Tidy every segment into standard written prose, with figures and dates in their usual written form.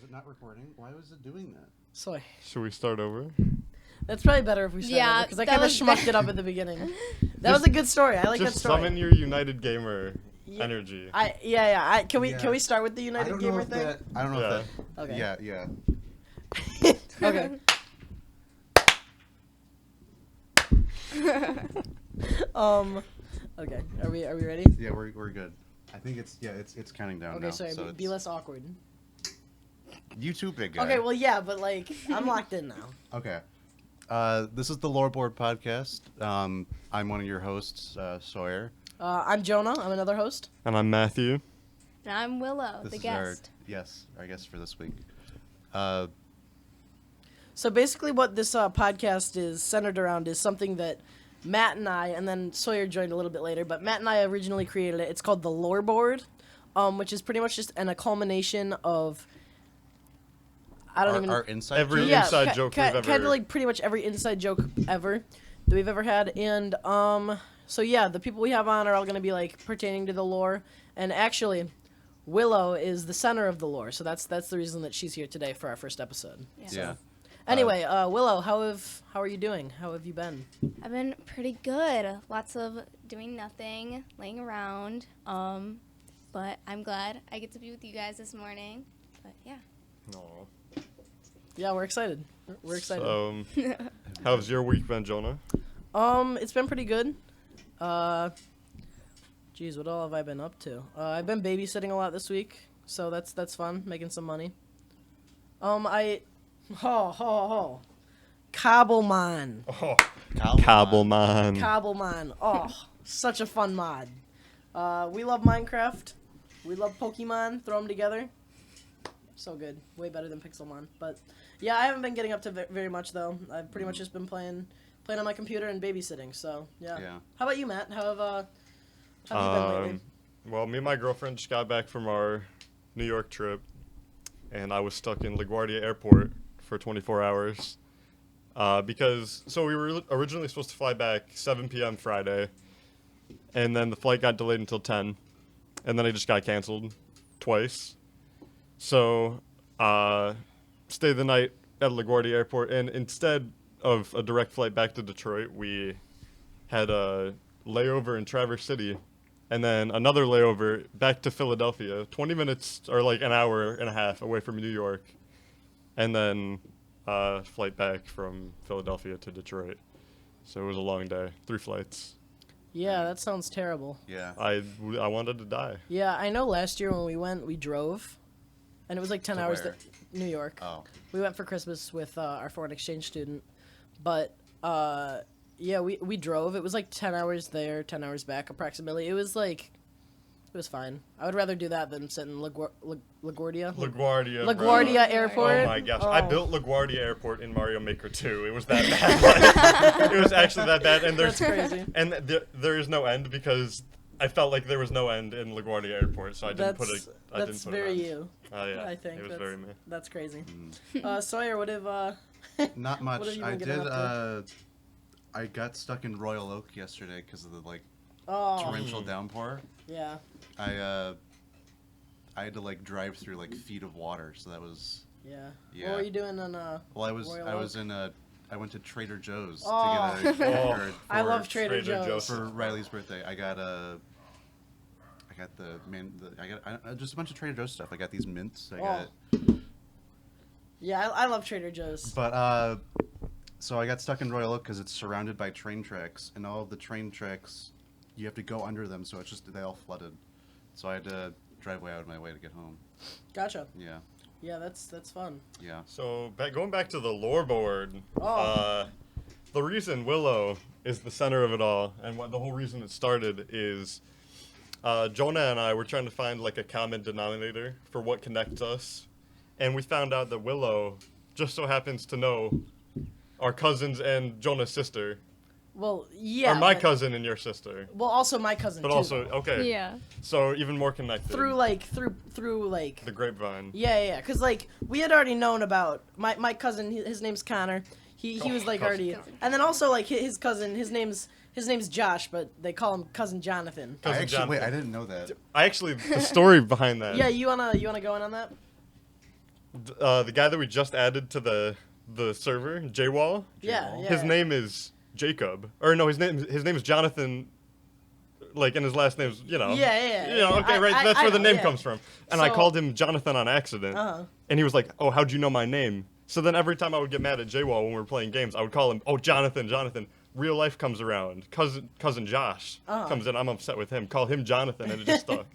Was it not recording? Why was it doing that? Soy. Should we start over? That's probably better if we start over, because I kind of schmucked it up at the beginning. That was a good story. I like that story. Just summon your United Gamer energy. Can we start with the United Gamer thing? I don't know if that... Okay. Yeah. Okay. Okay. Are we ready? Yeah, we're good. I think it's counting down now. Okay, sorry. So be less awkward. You too, big guy. Okay, well, yeah, but like I'm locked in now. Okay. This is the Loreboard podcast. I'm one of your hosts, Sawyer. I'm Jonah. I'm another host. And I'm Matthew. And I'm Willow, the guest. Our guest for this week. So basically what this podcast is centered around is something that Matt and I, and then Sawyer joined a little bit later, but Matt and I originally created it. It's called the Loreboard, which is pretty much just a culmination of... Our inside inside joke we've ever... Kind of like pretty much every inside joke ever that we've ever had. And, so yeah, the people we have on are all going to be, like, pertaining to the lore. And actually, Willow is the center of the lore, so that's the reason that she's here today for our first episode. Yeah. Anyway, Willow, how are you doing? How have you been? I've been pretty good. Lots of doing nothing, laying around. But I'm glad I get to be with you guys this morning. But yeah. Aww. Yeah, we're excited. We're excited. So, how's your week been, Jonah? It's been pretty good. Geez, what all have I been up to? I've been babysitting a lot this week, so that's fun, making some money. Cobbleman. Oh, Cobbleman. Cobbleman. Oh, such a fun mod. We love Minecraft. We love Pokemon. Throw them together. So good. Way better than Pixelmon. But yeah, I haven't been getting up to very much though. I've pretty much just been playing on my computer and babysitting. So yeah. How about you, Matt? How have you been lately? Well, me and my girlfriend just got back from our New York trip, and I was stuck in LaGuardia Airport for 24 hours. Because we were originally supposed to fly back 7 p.m. Friday, and then the flight got delayed until 10, and then it just got canceled twice. So, stayed the night at LaGuardia Airport, and instead of a direct flight back to Detroit, we had a layover in Traverse City, and then another layover back to Philadelphia, 20 minutes or like an hour and a half away from New York, and then flight back from Philadelphia to Detroit. So it was a long day, 3 flights. Yeah, that sounds terrible. Yeah. I wanted to die. Yeah, I know last year when we went, we drove. And it was like 10 hours where? to New York. Oh. We went for Christmas with our foreign exchange student. But, yeah, we drove. It was like 10 hours there, 10 hours back approximately. It was fine. I would rather do that than sit in LaGuardia. LaGuardia Airport. Oh my gosh. I built LaGuardia Airport in Mario Maker 2. It was that bad. Like, it was actually that bad. And That's crazy. And there is no end because I felt like there was no end in LaGuardia Airport, so I didn't put it. That's very you. Yeah, I think it was very me. That's crazy. Sawyer, what have Not much. What have you I been getting did. up I got stuck in Royal Oak yesterday because of the torrential downpour. Yeah. I had to drive through feet of water, so that was. Yeah. Yeah. What were you doing on Well, I was I went to Trader Joe's Oh. to get a card I love Trader Joe's. for Riley's birthday. I got just a bunch of Trader Joe's stuff. I got these mints. Yeah, I love Trader Joe's. But so I got stuck in Royal Oak because it's surrounded by train tracks, and all of the train tracks, you have to go under them, so they all flooded. So I had to drive way out of my way to get home. Gotcha. Yeah. Yeah, that's fun. Yeah. So going back to the Loreboard, Oh. the reason Willow is the center of it all, and the whole reason it started is Jonah and I were trying to find a common denominator for what connects us, and we found out that Willow just so happens to know our cousins and Jonah's sister. Well, yeah. Or my cousin and your sister. Well, also my cousin But too. also, okay. Yeah. So even more connected. Through the grapevine. Yeah, because we had already known about my cousin. His name's Connor. He was already, and then also his cousin. His name's Josh, but they call him Cousin Jonathan. Wait, I didn't know that. The story behind that. Yeah, you wanna go in on that? The guy that we just added to the server, J-Wall. Yeah, yeah. His name is Jacob, or no, his name is Jonathan. Like, and his last name's, you know. Yeah. You know, okay, right. That's I where the know, name yeah. comes from. And I So- called him Jonathan on accident. Uh-huh. And he was like, "Oh, how'd you know my name?" So then every time I would get mad at J-Wall when we were playing games, I would call him, "Oh, Jonathan." Real life comes around. Cousin Josh comes in. I'm upset with him. Call him Jonathan, and it just stuck.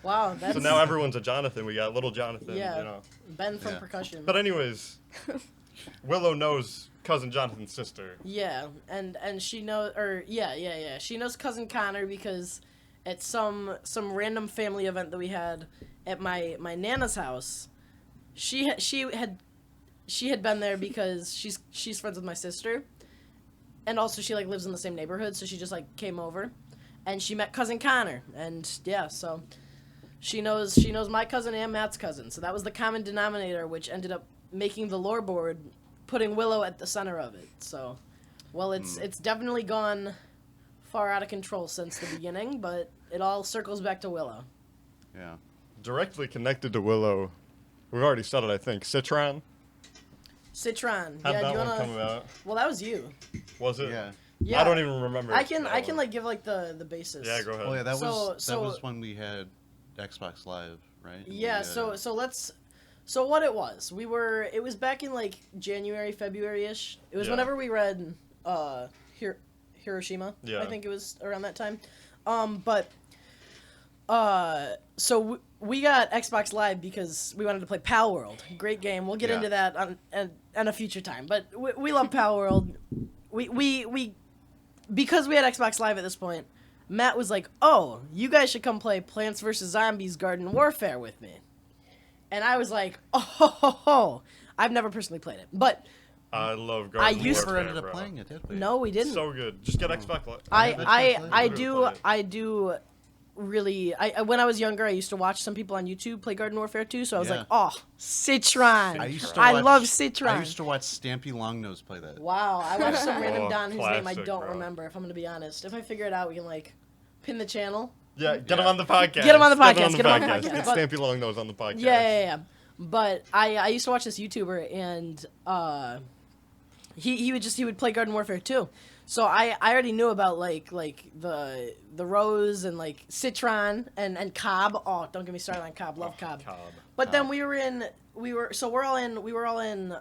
Wow, that's So now everyone's a Jonathan. We got little Jonathan. yeah. You know. Ben from Yeah. percussion. But anyways, Willow knows cousin Jonathan's sister. Yeah, and she knows, or yeah. She knows cousin Connor because at some random family event that we had at my nana's house, she had been there because she's friends with my sister, and also she like lives in the same neighborhood, so she just like came over, and she met cousin Connor, and yeah, so she knows my cousin and Matt's cousin, so that was the common denominator, which ended up making the Loreboard, putting Willow at the center of it. So, well, it's definitely gone far out of control since the beginning, but it all circles back to Willow. Yeah. Directly connected to Willow, we've already said it, I think. Citron. Citron. How'd Yeah, do that you one wanna? come about? Well, that was you. Was it? Yeah. Yeah. I don't even remember. I can that one. like give like the basis. Yeah, go ahead. Oh yeah, that So- was when we had Xbox Live, right? And Yeah. we, So what it was? It was back in like January, February-ish. It was Yeah. whenever we read Hiroshima. Yeah. I think it was around that time. So we got Xbox Live because we wanted to play Palworld. Great game. We'll get Yeah. into that on a future time. But we love Palworld. We because we had Xbox Live at this point. Matt was like, "Oh, you guys should come play Plants vs Zombies Garden Warfare with me." And I was like, "Oh, I've never personally played it, but I love I Garden used- never Warfare, ended up bro. playing it, did we? no, we didn't." So good. Just get Xbox Live. I Literally do play it. really when I was younger I used to watch some people on YouTube play Garden Warfare 2, so I was Yeah. like, "Oh, Citron. I love Citron." I used to watch Stampy Longnose play that. Wow, I watched some random Oh, Don whose name I classic, don't bro. remember, if I'm going to be honest. If I figure it out, we can like pin the channel. Yeah, get him on the podcast. Get him on the podcast, get him on the podcast. Get But- Stampy Longnose on the podcast. Yeah. But I used to watch this YouTuber, and he would play Garden Warfare 2. So I already knew about like the rose and like Citron and Cobb. Oh, don't get me started on Cobb. Love Cobb. Cobb. But then we were all in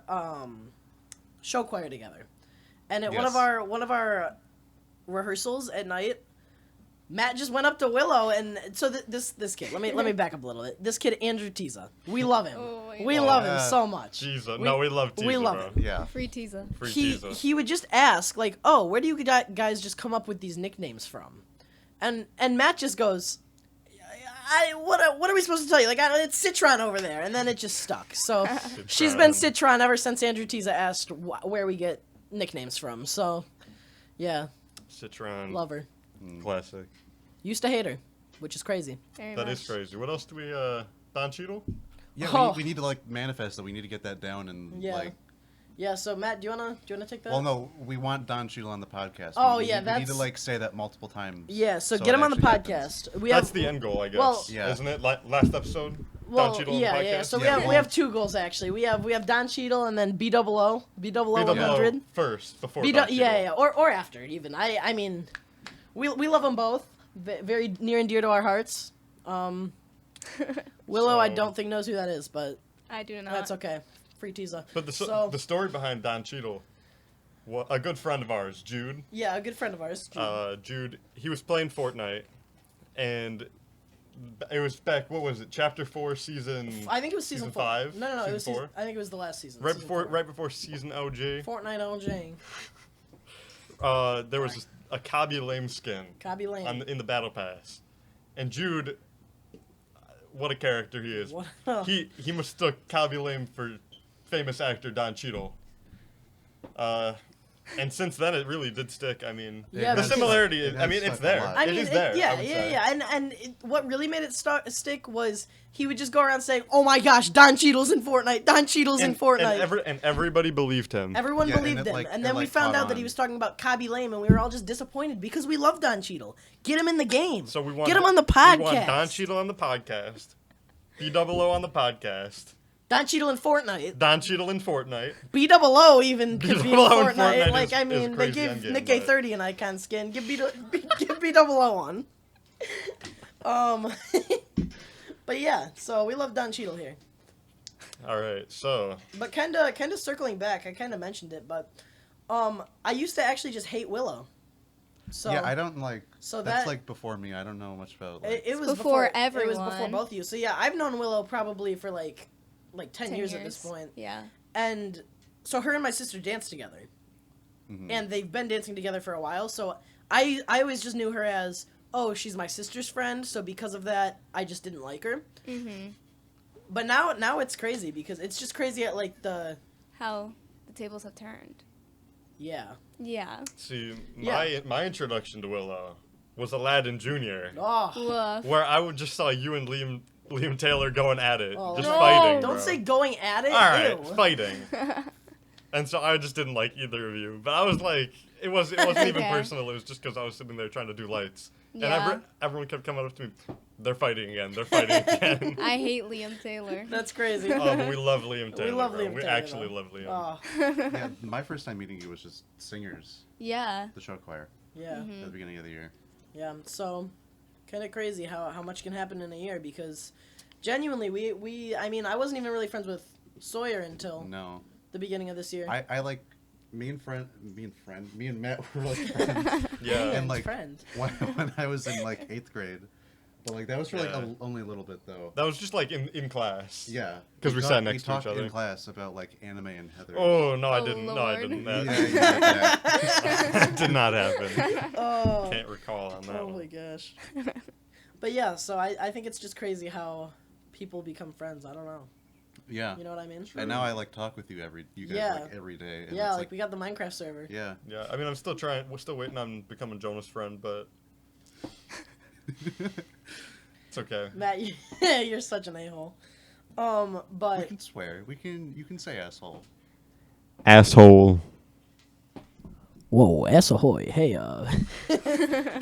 show choir together. And at Yes. one of our rehearsals at night, Matt just went up to Willow, and so this kid. Let me back up a little bit. This kid, Andrew Tiza. We love him. Oh my We God. love him Yeah. so much. Teaser. We- No, we love Teaser, we love bro. it. Yeah. Free teaser. Free He Teaser. he would just ask like, "Oh, where do you guys just come up with these nicknames from?" And Matt just goes, what are we supposed to tell you? Like, it's Citron over there, and then it just stuck. So she's been Citron ever since Andrew Tiza asked where we get nicknames from. So yeah, Citron. love her. Classic. Used to hate her, which is crazy. Very That much. is crazy. What else do we, Don Cheadle? Yeah, Oh. we need to like manifest that. We need to get that down and Yeah. like. Yeah. So Matt, do you wanna take that? Well, no, we want Don Cheadle on the podcast. Oh, we yeah, need, we need to that's- like say that multiple times. Yeah. So it get him on the actually happens. podcast. We That's have the end goal, I guess. well- Yeah. Isn't it? Last episode? Well, Don Cheadle on yeah, the podcast? yeah. So Yeah, we well- have two goals actually. We have Don Cheadle and then BOO 100. first, before B Don Cheadle. yeah, or after even. I mean, we love them both. Very near and dear to our hearts. Willow, I So- don't think knows who that is, but I do not. that's okay. Free teaser. But the story behind Don Cheadle, a good friend of ours, Jude. Yeah, a good friend of ours. Jude, he was playing Fortnite, and it was back. What was it? Chapter 4, season. I think it was season 4. 5. No, it was season 4. I think it was the last season. Right season before, 4. right before season OG. Fortnite OJ. There was a Cobby Lame skin Cobby Lane. in the battle pass, and Jude, what a character he is. What- He mistook Cobby Lame for famous actor Don Cheadle. And since then it really did stick. I mean, Yeah, the because- similarity. It I has mean, it's stuck a there. lot. I It mean, is there. yeah, I would yeah, say. yeah, and what really made it stick was he would just go around saying, "Oh my gosh, Don Cheadle's in Fortnite. Don Cheadle's in Fortnite." And everybody believed him. Everyone Yeah, and believed it, him, like- and it, then we like, found caught out that he on. was talking about Cobby Lame, and we were all just disappointed because we love Don Cheadle. Get him in the game. So we want get him on the We podcast. want Don Cheadle on the podcast. BOO on the podcast. Don Cheadle in Fortnite. Don Cheadle in Fortnite. BOO even could be in BOO in Fortnite. Fortnite Like, is- I is mean, they crazy gave endgame, Nick but- A30 an icon skin. Give BOO one. But yeah, so we love Don Cheadle here. All right, so But kind of circling back, I kind of mentioned it, but I used to actually just hate Willow. So Yeah, I don't like. So that's that- like before me. I don't know much about. Like, it was before It was before everyone. both of you. So yeah, I've known Willow probably for like 10 years at this point. Yeah. And so her and my sister danced together. mhm. And they've been dancing together for a while. So I always just knew her as, oh, she's my sister's friend. So because of that, I just didn't like her. Mm-hmm. But now it's crazy because it's just crazy at like How the tables have turned. yeah. Yeah. see, Yeah. my introduction to Willow was Aladdin Jr., Oh, Woof. where I would just saw you and Liam Taylor going at it, Oh, just no. fighting. don't bro. say going at it. All right, Ew. fighting. And so I just didn't like either of you. But I was like, it wasn't even Okay. personal. It was just because I was sitting there trying to do lights. Yeah. And everyone kept coming up to me. They're fighting again. They're fighting again. I hate Liam Taylor. That's crazy. Oh, but we love Liam Taylor. We love bro. Liam We Taylor, actually though. love Liam. Oh, yeah, my first time meeting you was just singers, Yeah. the show choir, yeah. at the Mhm. beginning of the year. Yeah, so kind of crazy how much can happen in a year because genuinely we I mean I wasn't even really friends with Sawyer until No, the beginning of this year. I like me and Matt were like friends. Yeah. and like friend. when I was in like 8th grade, but like that was for like Yeah. only a little bit though. That was just like in class. Yeah, 'Cause we sat next to each talked other. in class about like anime and Heather. Oh, no, I Oh, didn't. No, I Lord. didn't. yeah, That yeah, did not happen. Oh, Can't recall on that oh my one. gosh. But yeah, so I think it's just crazy how people become friends. I don't know. yeah. You know what I mean? And now I like talk with you guys Yeah. like every day. And Yeah, it's, like we got the Minecraft server. yeah. Yeah, I mean, I'm still trying. We're still waiting on becoming Jonah's friend, but it's okay. Matt, you're such an a-hole. We But can swear. You can say asshole. Asshole. whoa, ass ahoy, hey but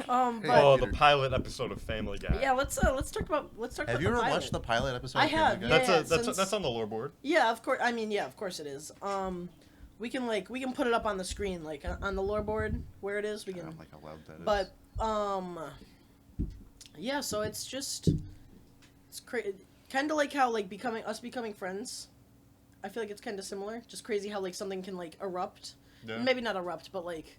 Oh, the pilot episode of Family Guy. yeah, let's talk about Have you the ever pilot. watched the pilot episode? I of Family have, Guy? yeah. That's since- on the Loreboard. Yeah, of course. I mean, yeah, of course it is. We can put it up on the screen, like on the Loreboard where it is. We I can. don't like how loud that is. But yeah. So it's kind of like how like becoming friends. I feel like it's kind of similar. Just crazy how like something can like erupt. Yeah. Maybe not erupt, but like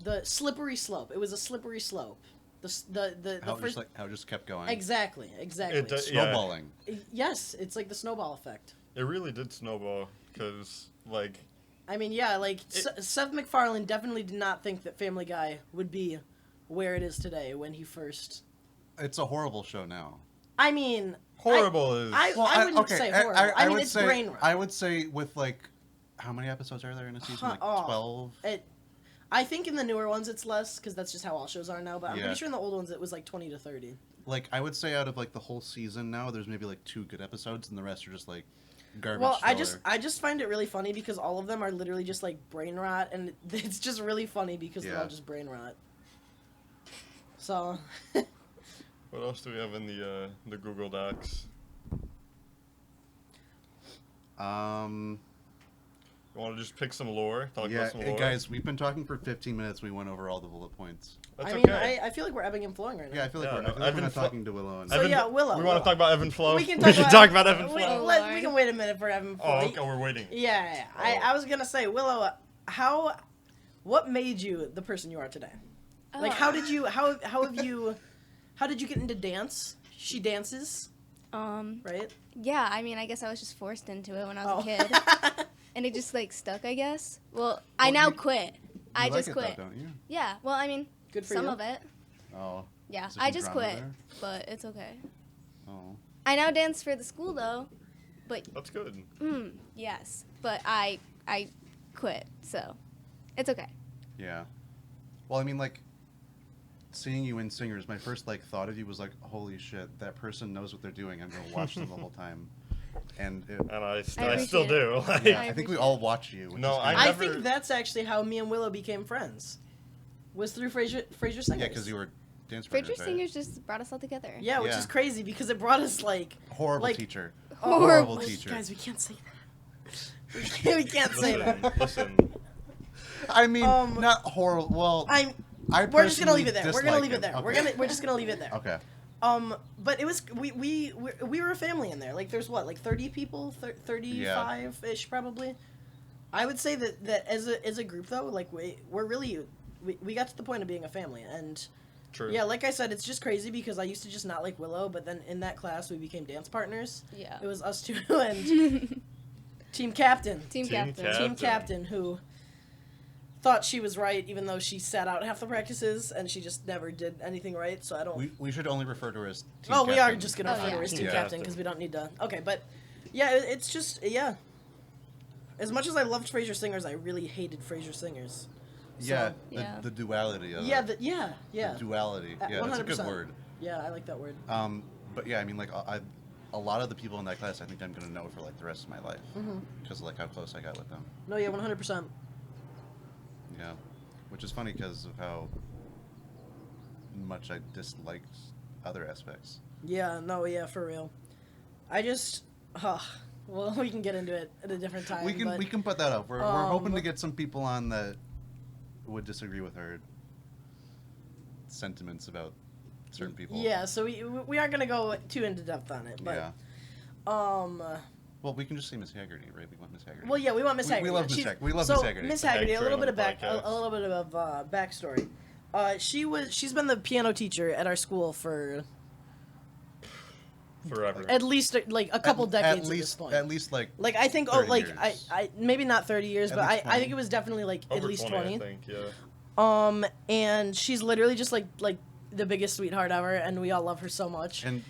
the slippery slope. It was a slippery slope. The how it first. how it just kept going. Exactly. It does- Snowballing. Yes, it's like the snowball effect. It really did snowball because, like, I mean, yeah, like Seth MacFarlane definitely did not think that Family Guy would be where it is today when he first. It's a horrible show now. I mean, horrible is. I wouldn't say horrible. I mean, would it's say, brain rot. I would say with like, how many episodes are there in a season? Like Oh. 12. I think in the newer ones it's less because that's just how all shows are now. But I'm Yeah. pretty sure in the old ones it was like 20 to 30. Like I would say out of like the whole season now, there's maybe like 2 good episodes, and the rest are just like garbage. Well, filler. I just find it really funny because all of them are literally just like brain rot, and it's just really funny because they're all Yeah. just brain rot. So. What else do we have in the Google Docs? You want to just pick some lore? Talk yeah, about some hey, lore? guys, we've been talking for 15 minutes. We went over all the bullet points. That's I mean, okay. I feel like we're ebbing and flowing right now. Yeah, I feel like Yeah, we're, no, I feel like we're Evan not Flo- talking to Willow. And So, yeah, Willow, We want Willow. to talk about Evan Flow. We can talk about Evan we, Flow. Lord. we can wait a minute for Evan Flow. Oh, okay, we're waiting. Yeah. Oh. I was gonna say, Willow, what made you the person you are today? Like, how did you get into dance? She dances, right? Yeah, I mean, I guess I was just forced into it when I was a kid. And it just, like, stuck, I guess. Well, I Well, now you- quit. I You just like it, quit. though, don't you? Yeah, well, I mean, Good for some you. of it. Oh. Yeah, Is there I some just drama quit. there? But it's okay. Oh. I now dance for the school, though. But, That's good. yes. But I quit, so it's okay. Yeah. Well, I mean, like, seeing you in Singers, my first, like, thought of you was like, holy shit, that person knows what they're doing. I'm going to watch them the whole time. And it, And I still appreciate do. it. Like, yeah, I I think we appreciate all it. watch you. Which No, is I good. I never- think that's actually how me and Willow became friends. Was through Frasier Singers. Yeah, because you were dance Frasier partners, right? Singers just brought us all together. Yeah, which Yeah. is crazy because it brought us like Horrible like- teacher. horrible teacher. Guys, we can't say that. We can't say that. Listen. I mean, not horrible. Well, We're just gonna leave it there. We're gonna dislike leave it him. there. Okay. We're just gonna leave it there. Okay. But it was we were a family in there. Like there's what, like 30 people, 35 ish probably. I would say that as a group though, like we're really we got to the point of being a family. And True. yeah, like I said, it's just crazy because I used to just not like Willow, but then in that class we became dance partners. Yeah. It was us two and team captain. Team Team captain. captain. Team captain who thought she was right, even though she sat out half the practices and she just never did anything right. So I don't. We should only refer to her as team Oh, we are captain. just gonna Oh, refer to yeah. her as team Team captain captain. because we don't need to. Okay, but yeah, it's just As much as I loved Frasier Singers, I really hated Frasier Singers. Yeah, Yeah. the duality of Yeah, it. yeah. The duality. Yeah, that's a good 100%. word. Yeah, I like that word. But yeah, I mean, like, a lot of the people in that class, I think I'm gonna know for like the rest of my life because of like how close I got with them. No, yeah, 100%. Yeah, which is funny because of how much I disliked other aspects. Yeah, no, yeah, for real. I just, well, we can get into it at a different time. We but, can put that up. We're hoping to but- get some people on that would disagree with our sentiments about certain people. Yeah, so we aren't gonna go too into depth on it, but Yeah. Well, we can just say Miss Haggerty, right? We want Miss Haggerty. Well, yeah, we want Miss Haggerty. We love Miss She's- Haggerty. We love so, Miss Haggerty. Miss Haggerty, a Hag little train bit of on the podcast. a little bit of backstory. She's been the piano teacher at our school for Forever. at least like a couple decades at least, at this point. At least like Like I think 30 like years. I maybe not 30 years, At but I least think 20. it was definitely like Over at least 20, 20. I think, yeah. And she's literally just like the biggest sweetheart ever, and we all love her so much. and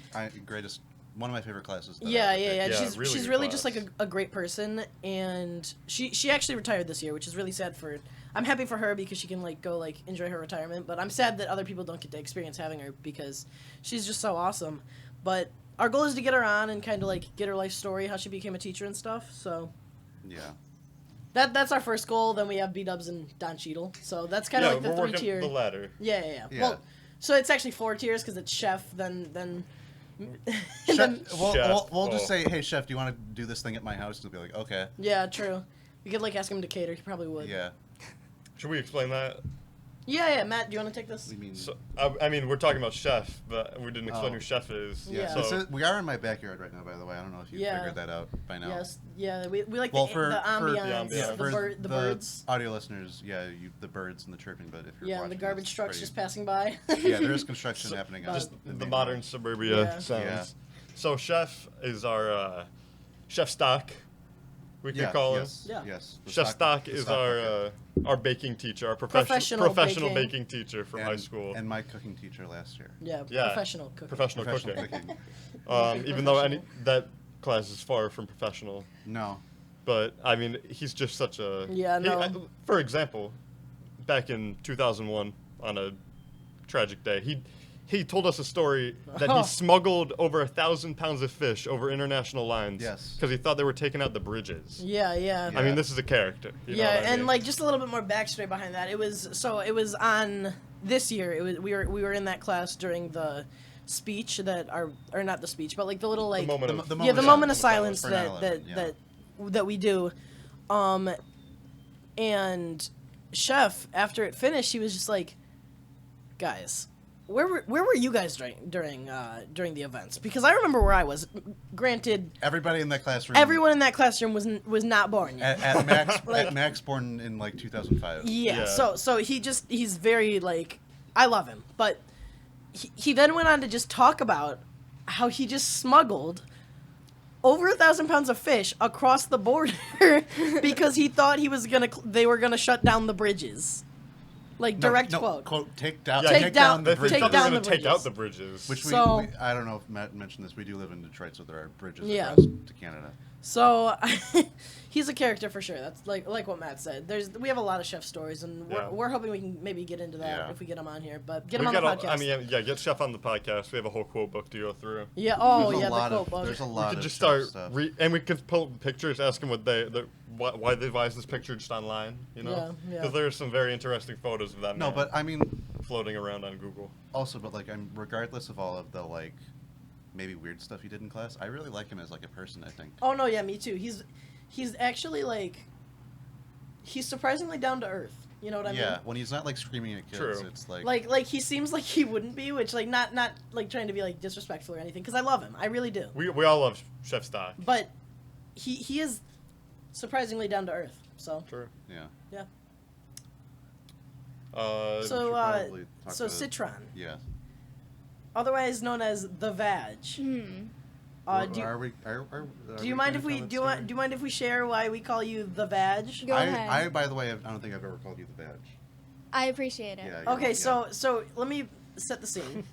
greatest one of my favorite classes. That I Yeah. ever did. Yeah, She's really she's good really just class. like a great person, and she actually retired this year, which is really sad for. I'm happy for her because she can like go like enjoy her retirement, but I'm sad that other people don't get to experience having her because she's just so awesome. But our goal is to get her on and kind of like get her life story, how she became a teacher and stuff. So Yeah. that's our first goal. Then we have bdubs and Don Cheadle. So that's kind of like the we're 3 working tier. the ladder. Yeah. Yeah. Well, so it's actually 4 tiers because it's chef, then Chef, then we'll just oh. say, hey chef, do you want to do this thing at my house? And he'll be like, okay. yeah, true. We could like ask him to cater. He probably would. Yeah. Should we explain that? Yeah. Matt, do you want to take this? We mean. So, I mean, we're talking about chef, but we didn't explain Oh. who chef is. Yeah. So, This is, we are in my backyard right now, by the way. I don't know if you Yeah. figured that out by now. Yes. Yeah. We like Well, the for ambiance, Yeah, the, for the birds. audio listeners, yeah, the birds and the chirping, but if you're Yeah, and the watching, garbage it's trucks pretty- just passing by. Yeah, there is construction happening. just in the main modern road. suburbia Yeah. sounds. Yeah. So chef is our chef stock. We could Yeah, call him. yes, Yeah. yes. The Chef Stock the is stock bucket. our baking teacher, our Professional professional baking. baking teacher from and, high school. and my cooking teacher last year. Yeah, Yeah. professional cooking. Professional Professional cooking. cooking. Even though that class is far from professional. No. But I mean, he's just such a Yeah, no. for example, back in 2001, on a tragic day, he told us a story that Oh. he smuggled over 1,000 pounds of fish over international lines. Yes. Because he thought they were taking out the bridges. Yeah. Yeah. I mean, this is a character. You know Yeah, what I and mean? like just a little bit more backstory behind that. It was on this year. It was we were in that class during the speech or not the speech, but like the little like the moment of, the moment of silence silence for that 9/11, that we do, and Chef after it finished, he was just like, guys. Where were you guys during the events? Because I remember where I was. Granted, Everybody in that classroom. everyone in that classroom was not born yet. at Max Like- at Max born in like 2005. Yeah. Yeah. So he's very like I love him, but he then went on to just talk about how he just smuggled over 1,000 pounds of fish across the border because he thought they were gonna shut down the bridges. Like direct quote. Take down. Yeah, take down the they bridge. thought take they were down going the to take out bridges. the bridges. Which So- we I don't know if Matt mentioned this. We do live in Detroit, so there are bridges Yeah. across to Canada. So he's a character for sure. That's like what Matt said. We have a lot of chef stories, and Yeah. we're hoping we can maybe get into that Yeah. if we get him on here. But get him We've on the got podcast. yeah, get Chef on the podcast. We have a whole quote book to go through. Yeah. Oh, There's a yeah. lot The of quote book. there's a We lot could of just chef start, stuff. and we could pull pictures, ask them why is this picture just online, you know? Yeah, yeah. Because there's some very interesting photos of that No, man but I mean, floating around on Google. also, but like, I'm regardless of all of the like maybe weird stuff he did in class. I really like him as like a person. I think. Oh no, yeah, me too. He's actually like, he's surprisingly down to earth. You know what I mean? Yeah, when he's not like screaming at kids, True. it's like Like he seems like he wouldn't be, which like not like trying to be like disrespectful or anything, because I love him, I really do. We all love Chef Stock. But he is surprisingly down to earth. So True. yeah. yeah. should So probably talk so to- Citron, Yeah. otherwise known as the Vag. Hmm. Do you, are we do you mind if we do you mind if we share why we call you the Vag? Go ahead. I by the way, I don't think I've ever called you the badge. I appreciate it. Yeah. you're Okay, welcome. so let me set the scene.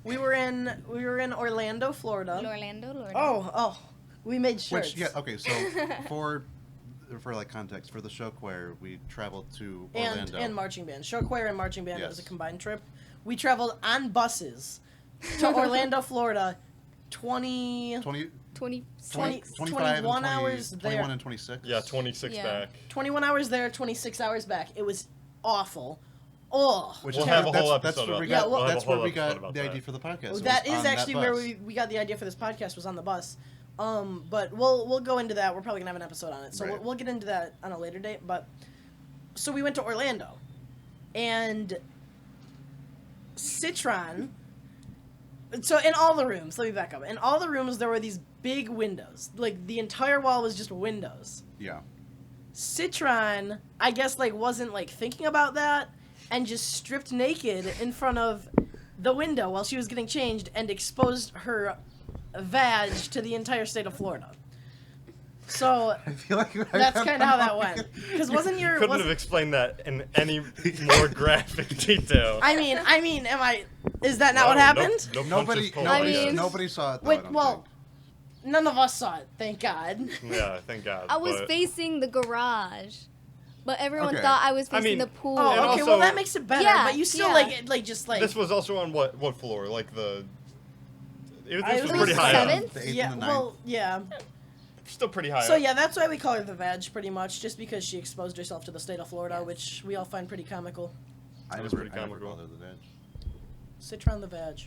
we were in Orlando, Florida. Lorando. Oh, we made shirts. Which yeah, okay, so for like context, for the show choir, we traveled to Orlando. and marching band. Show choir and marching band. It was a Yes. combined trip. We traveled on buses to Orlando, Florida. 21 hours there. 21 and 26. Yeah, 26 Yeah. back. 21 hours there, 26 hours back. It was awful. Oh, Which We'll is have a that's, whole that's episode where we about Yeah, got. well- We'll have that's a whole where we episode got about the that. idea for the podcast. It that was is on actually where bus. we got the idea for this podcast, was on the bus. But we'll go into that. We're probably gonna have an episode on it, so Right. we'll get into that on a later date. But so we went to Orlando, and Citron. So in all the rooms, let me back up. In all the rooms, there were these big windows. Like the entire wall was just windows. Yeah. Citron, I guess, like wasn't like thinking about that, and just stripped naked in front of the window while she was getting changed and exposed her vag to the entire state of Florida. So I feel like that's kind of how that went. Because wasn't your Couldn't wasn't, have explained that in any more graphic detail. I mean, is that not what happened? No, nobody, punches pulled. I nobody, mean- nobody saw it. Though, Wait, I don't well, think. none of us saw it, thank God. Yeah, thank God. I was but- facing the garage, but everyone Okay. thought I was I facing mean- the pool. Oh, And okay, also- well that makes it better. Yeah, but you still yeah. like just like This was also on what floor? Like the. This I- was it pretty was high seven? up. The 8th yeah, and the 9th. well, yeah. Still pretty high So up. yeah, that's why we call her the Vag, pretty much, just because she exposed herself to the state of Florida, which we all find pretty comical. I That was never, pretty I never comical. called her the badge. Citron the Vag.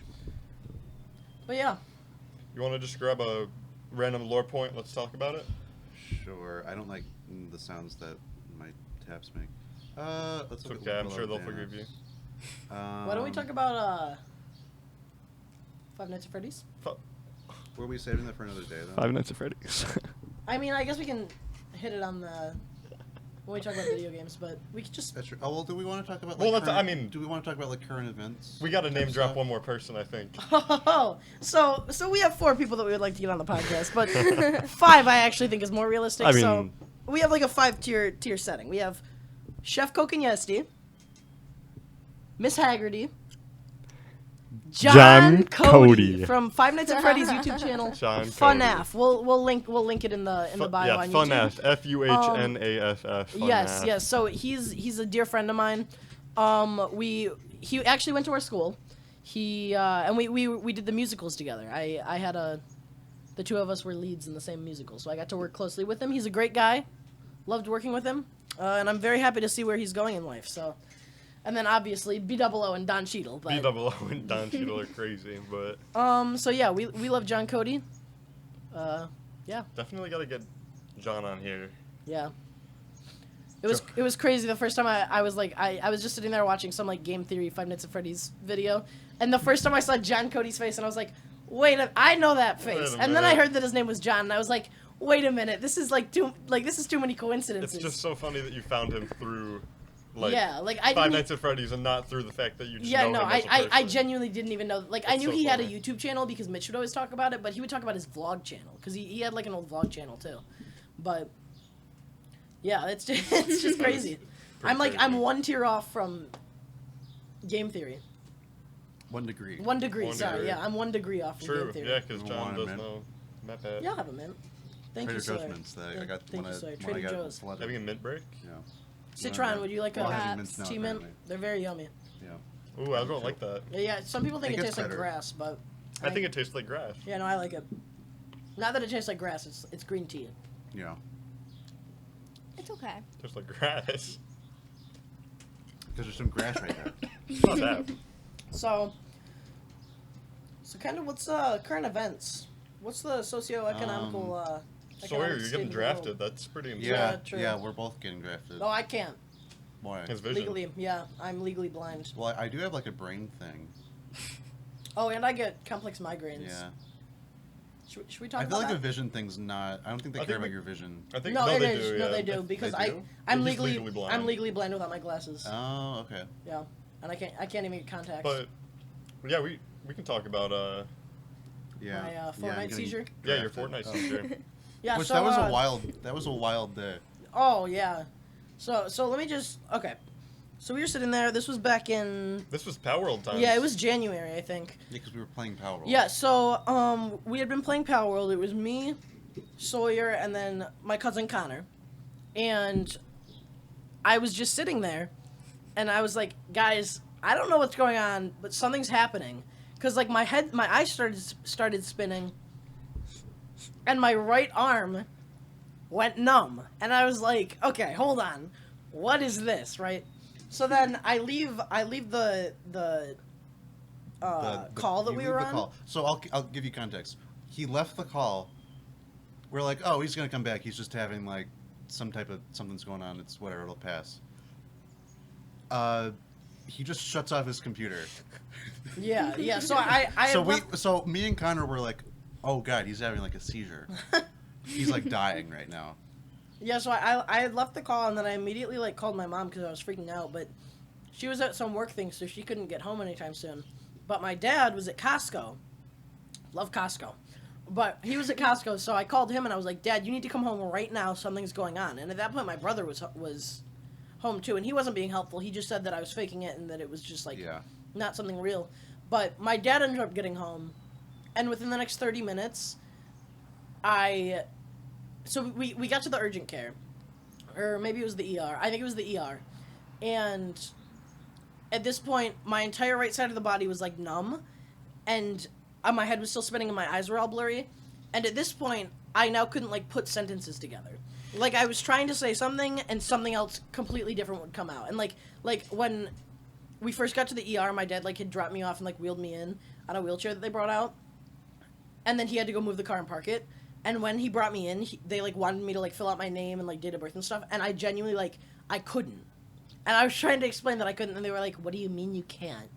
But yeah, You want to just grab a random lore point? Let's talk about it. Sure. I don't like the sounds that my taps make. Let's It's look at okay. I'm Willow sure they'll Dance. forgive you. why don't we talk about Five Nights at Freddy's? Were we saving that for another day though? Five Nights at Freddy's. I mean, I guess we can hit it on the when we talk about video games, but we could just That's true. Oh well, do we want to talk about? Well, Like, that's- current, I mean- do we want to talk about like current events? We got to type name drop stuff? one more person, I think. so we have 4 people that we would like to get on the podcast, but 5 I actually think is more realistic. I mean- so we have like a 5-tier setting. We have Chef Kokonyesti, Miss Haggerty, John Cotey Cotey. from Five Nights at Freddy's YouTube channel. John FuhNaff. We'll link it in the bio yeah, on FuhNaff. YouTube. FuhNaff. Yes. So he's a dear friend of mine. He actually went to our school. And we did the musicals together. I had the 2 of us were leads in the same musical, so I got to work closely with him. He's a great guy. Loved working with him, and I'm very happy to see where he's going in life. So, and then obviously BOO and Don Cheadle. But BOO and Don Cheadle are crazy, but so yeah, we love John Cotey. Yeah. definitely got to get John on here. Yeah. It was crazy the first time I was like I was just sitting there watching some like Game Theory Five Nights at Freddy's video, and the first time I saw John Cotey's face, and I was like, I know that face. Wait a And then I minute. heard that his name was John, and I was like, wait a minute, this is too many coincidences. It's just so funny that you found him through, like, yeah, like I Five didn't. Nights at Freddy's and not through the fact that you just Yeah, know no, him as a I person. genuinely didn't even know. Like, I It's knew so he had a funny. YouTube channel because Mitch would always talk about it, but he would talk about his vlog channel because he had like an old vlog channel too. But yeah, it's just crazy. I'm crazy. 1 tier off from Game Theory. 1 degree. 1 degree, One sorry. degree. Yeah, I'm 1 degree off from True, Game Theory. yeah, because John One does mint. know Map Yeah, I'll have a mint. Thank Trader you, Sawyer. Joe's mints that I Yeah, got thank when you, Sawyer. I Trader got Joe's. flooded. Having a mint break? Yeah. Citron, would you like Well, a having mints now, tea mint? apparently. They're very yummy. Yeah. Ooh, I don't like that. Yeah, some people think It it gets tastes like better. grass, but I think it tastes like grass. yeah, no, I like it. Not that it tastes like grass. It's green tea. Yeah. It's okay. Tastes like grass. Because there's some grass right there. It's not that. So So kind of what's current events? What's the socioeconomical Sawyer, economic you're state getting of the drafted. world? That's pretty insane. Yeah, true. yeah, we're both getting drafted. No, I can't. Why? His vision. Legally, yeah, I'm legally blind. Well, I do have like a brain thing. Oh, and I get complex migraines. Yeah. Should we talk I feel about like the that? vision thing's not. I don't think they I care think about we- your vision. I think No, it they is. do. No, yeah. they do because They do? I'm He's legally blind. I'm legally blind without my glasses. Oh, okay. Yeah, and I can't even get contacts. But yeah, we can talk about Yeah. My yeah, I'm Fortnite getting seizure. yeah, your drafted. Fortnite Oh. seizure. Yeah, Which so that was a wild day. Oh yeah, so let me just okay. So we were sitting there. This was back in This was Palworld times. yeah, it was January I think. Yeah, because we were playing Palworld. Yeah, so we had been playing Palworld. It was me, Sawyer, and then my cousin Connor, and I was just sitting there, and I was like, guys, I don't know what's going on, but something's happening, cause like my eyes started spinning, and my right arm went numb, and I was like, okay, hold on, what is this, right? So then I leave the call that you we leave were the on. call. So I'll give you context. He left the call. We're like, oh, he's gonna come back. He's just having like something's going on. It's whatever. It'll pass. He just shuts off his computer. Yeah. So I So me and Connor were like, oh god, he's having like a seizure. He's like dying right now. Yeah, so I had left the call, and then I immediately like called my mom because I was freaking out, but she was at some work thing, so she couldn't get home anytime soon. But my dad was at Costco. Love Costco. But he was at Costco, so I called him and I was like, Dad, you need to come home right now, something's going on. And at that point my brother was home too, and he wasn't being helpful. He just said that I was faking it and that it was just like not something real. But my dad ended up getting home, and within the next 30 minutes So we got to the urgent care, or maybe it was the ER. I think it was the ER, and at this point, my entire right side of the body was like numb, and my head was still spinning, and my eyes were all blurry. And at this point, I now couldn't like put sentences together. Like I was trying to say something, and something else completely different would come out. And like when we first got to the ER, my dad like had dropped me off and like wheeled me in on a wheelchair that they brought out, and then he had to go move the car and park it. And when he brought me in, they, like, wanted me to, like, fill out my name and, like, date of birth and stuff. And I genuinely, like, I couldn't. And I was trying to explain that I couldn't. And they were like, what do you mean you can't?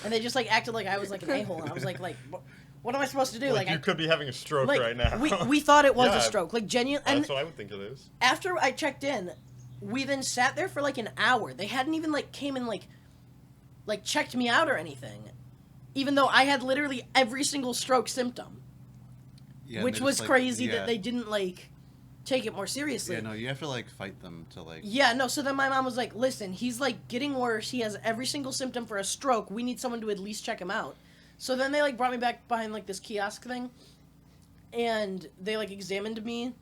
And they just, like, acted like I was, like, an a-hole. And I was like, what am I supposed to do? Like you could be having a stroke like, right now. we thought it was Yeah, a stroke. Like, genuine. And That's what I would think it is. after I checked in, we then sat there for, like, an hour. They hadn't even, like, came and, like, checked me out or anything. Even though I had literally every single stroke symptom. Yeah, Which they're was just, like, crazy yeah. that they didn't, like, take it more seriously. Yeah, no, you have to like fight them to like. Yeah, no, so then my mom was like, listen, he's, like, getting worse. He has every single symptom for a stroke. We need someone to at least check him out. So then they, like, brought me back behind, like, this kiosk thing. And they, like, examined me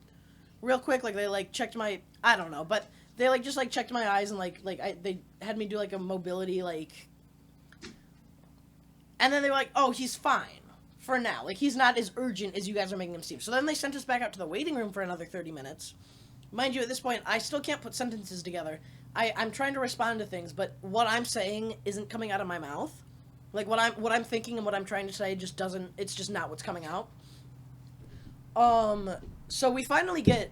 real quick. Like, they, like, checked my... I don't know, but they, like, just, like, checked my eyes and, they had me do, like, a mobility, like... And then they were like, oh, he's fine. For now. Like, he's not as urgent as you guys are making him seem. So then they sent us back out to the waiting room for another 30 minutes. Mind you, at this point, I still can't put sentences together. I'm trying to respond to things, but what I'm saying isn't coming out of my mouth. Like, what I'm thinking and what I'm trying to say just doesn't... It's just not what's coming out. So we finally get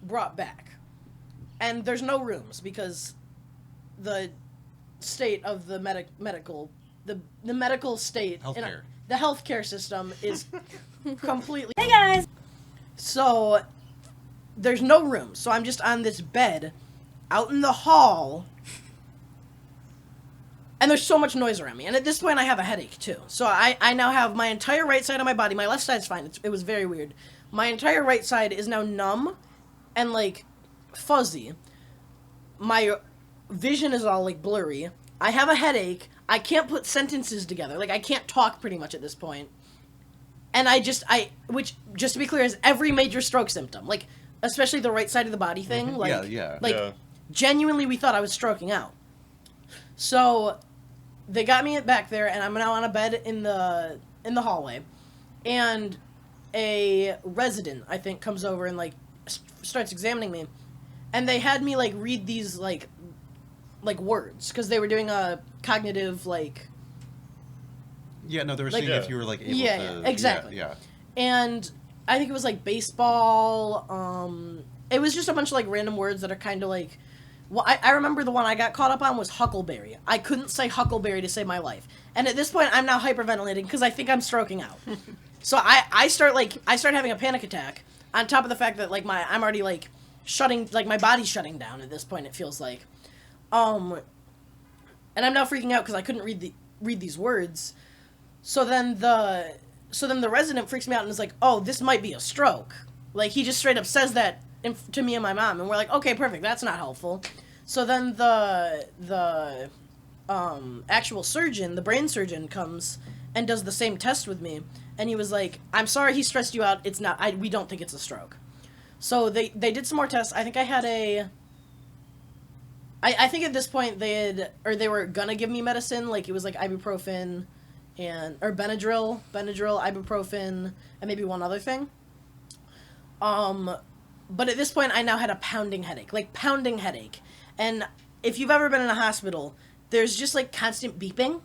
brought back. And there's no rooms, because the state of the medical... The medical state... Healthcare. The healthcare system is completely... Hey guys! So, there's no room. So I'm just on this bed, out in the hall, and there's so much noise around me. And at this point, I have a headache, too. So I now have my entire right side of my body. My left side's fine. It was very weird. My entire right side is now numb and, like, fuzzy. My vision is all, like, blurry. I have a headache. I can't put sentences together. Like, I can't talk pretty much at this point. And which, just to be clear, is every major stroke symptom. Like, especially the right side of the body thing. Mhm. Like, Yeah. Like, Yeah. genuinely, we thought I was stroking out. So, they got me back there, and I'm now on a bed in the hallway. And a resident, I think, comes over and, like, starts examining me. And they had me, like, read these, like words, because they were doing a cognitive, like, Yeah, no, they were Like- seeing if you were like able Yeah, to. yeah, exactly. Yeah. And I think it was like baseball. It was just a bunch of like random words that are kind of like. Well, I remember the one I got caught up on was huckleberry. I couldn't say huckleberry to save my life, and at this point, I'm now hyperventilating because I think I'm stroking out. So I start having a panic attack. On top of the fact that like I'm already like shutting, like my body's shutting down at this point. It feels like, and I'm now freaking out because I couldn't read these words. So then the resident freaks me out and is like, "Oh, this might be a stroke." Like he just straight up says that to me and my mom, and we're like, "Okay, perfect. That's not helpful." So then the actual surgeon, the brain surgeon, comes and does the same test with me, and he was like, "I'm sorry he stressed you out. It's not. We don't think it's a stroke." So they did some more tests. I think I had I think at this point they were gonna give me medicine, like it was like ibuprofen or Benadryl, ibuprofen, and maybe one other thing. But at this point I now had a pounding headache. And if you've ever been in a hospital, there's just like constant beeping.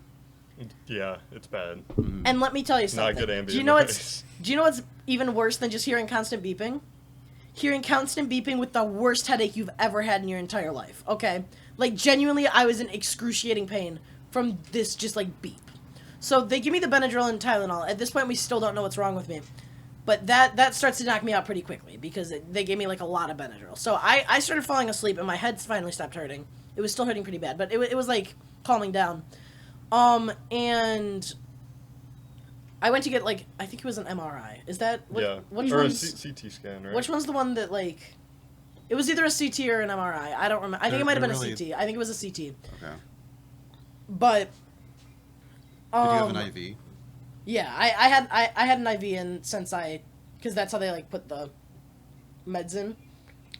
Yeah, it's bad. And let me tell you something. Not good ambient Do you know noise. what's even worse than just hearing constant beeping? Hearing constant beeping with the worst headache you've ever had in your entire life. Okay? Like genuinely I was in excruciating pain from this just like beep. So they give me the Benadryl and Tylenol. At this point we still don't know what's wrong with me. But that starts to knock me out pretty quickly because they gave me like a lot of Benadryl. So I started falling asleep and my head finally stopped hurting. It was still hurting pretty bad, but it was like calming down. And I went to get like, I think it was an MRI. Is that Yeah. which Or a one's, CT scan, right? which one's the one that like, it was either a CT or an MRI. I don't remember. I think it might have been They're a CT. I think it was a CT. Okay. But Did you have an IV? yeah, I had an IV in since because that's how they like put the meds in.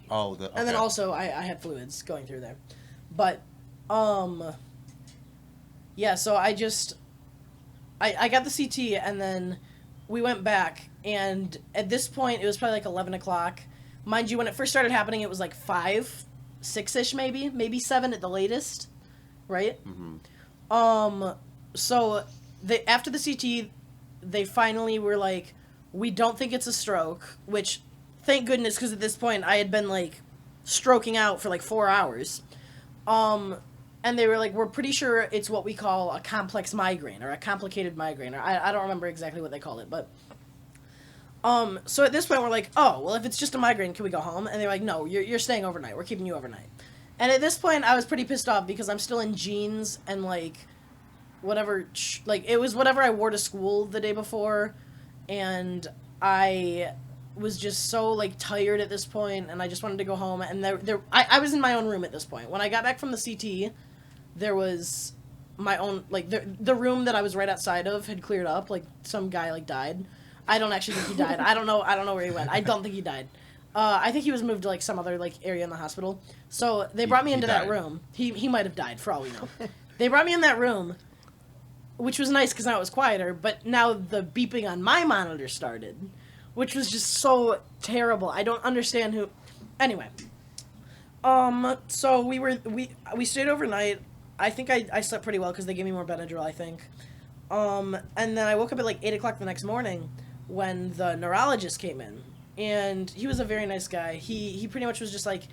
Oh, okay. And then also I had fluids going through there. But yeah, so I got the CT and then we went back, and at this point it was probably like 11 o'clock. Mind you, when it first started happening it was like 5, 6-ish maybe 7 at the latest, right? Mm-hmm. So after the CT, they finally were like, we don't think it's a stroke, which, thank goodness, because at this point I had been like stroking out for like 4 hours. And they were like, we're pretty sure it's what we call a complex migraine or a complicated migraine, or I don't remember exactly what they call it, but so at this point we're like, oh, well, if it's just a migraine, can we go home? And they're like, no, you're staying overnight. We're keeping you overnight. And at this point I was pretty pissed off because I'm still in jeans and like whatever, like it was whatever I wore to school the day before, and I was just so like tired at this point, and I just wanted to go home. And I was in my own room at this point. When I got back from the CT, there was my own, like the room that I was right outside of had cleared up. Like some guy like died. I don't actually think he died. I don't know where he went. I don't think he died. I think he was moved to like some other like area in the hospital. So they brought me into that room. He might have died for all we know. They brought me in that room, which was nice because now it was quieter, but now the beeping on my monitor started, which was just so terrible. I don't understand who... Anyway. So we stayed overnight. I think I slept pretty well because they gave me more Benadryl, I think. And then I woke up at like 8 o'clock the next morning when the neurologist came in. And he was a very nice guy. He pretty much was just like,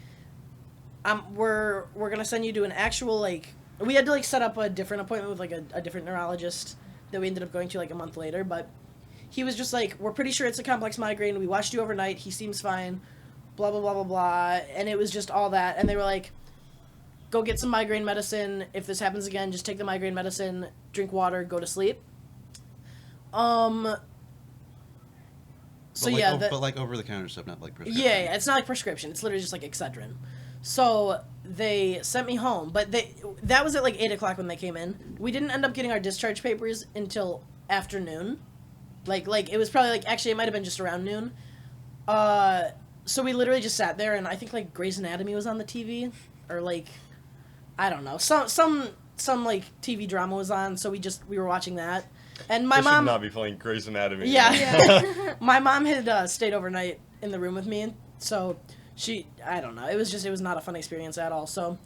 we're going to send you to an actual, like... We had to, like, set up a different appointment with, like, a different neurologist that we ended up going to, like, a month later. But he was just like, we're pretty sure it's a complex migraine. We watched you overnight. He seems fine. Blah, blah, blah, blah, blah. And it was just all that. And they were like, go get some migraine medicine. If this happens again, just take the migraine medicine, drink water, go to sleep. So, but like, yeah. but, like, over-the-counter stuff, not, like, prescription. Yeah, it's not like prescription. It's literally just, like, Excedrin. So they sent me home, but that was at like 8 o'clock when they came in. We didn't end up getting our discharge papers until afternoon. Like it was probably like, actually it might have been just around noon. So we literally just sat there, and I think like Grey's Anatomy was on the TV, or like, I don't know, some like TV drama was on, so we were watching that. And my mom should not be playing Grey's Anatomy. Yeah. My mom had stayed overnight in the room with me, so I don't know. It was not a fun experience at all. So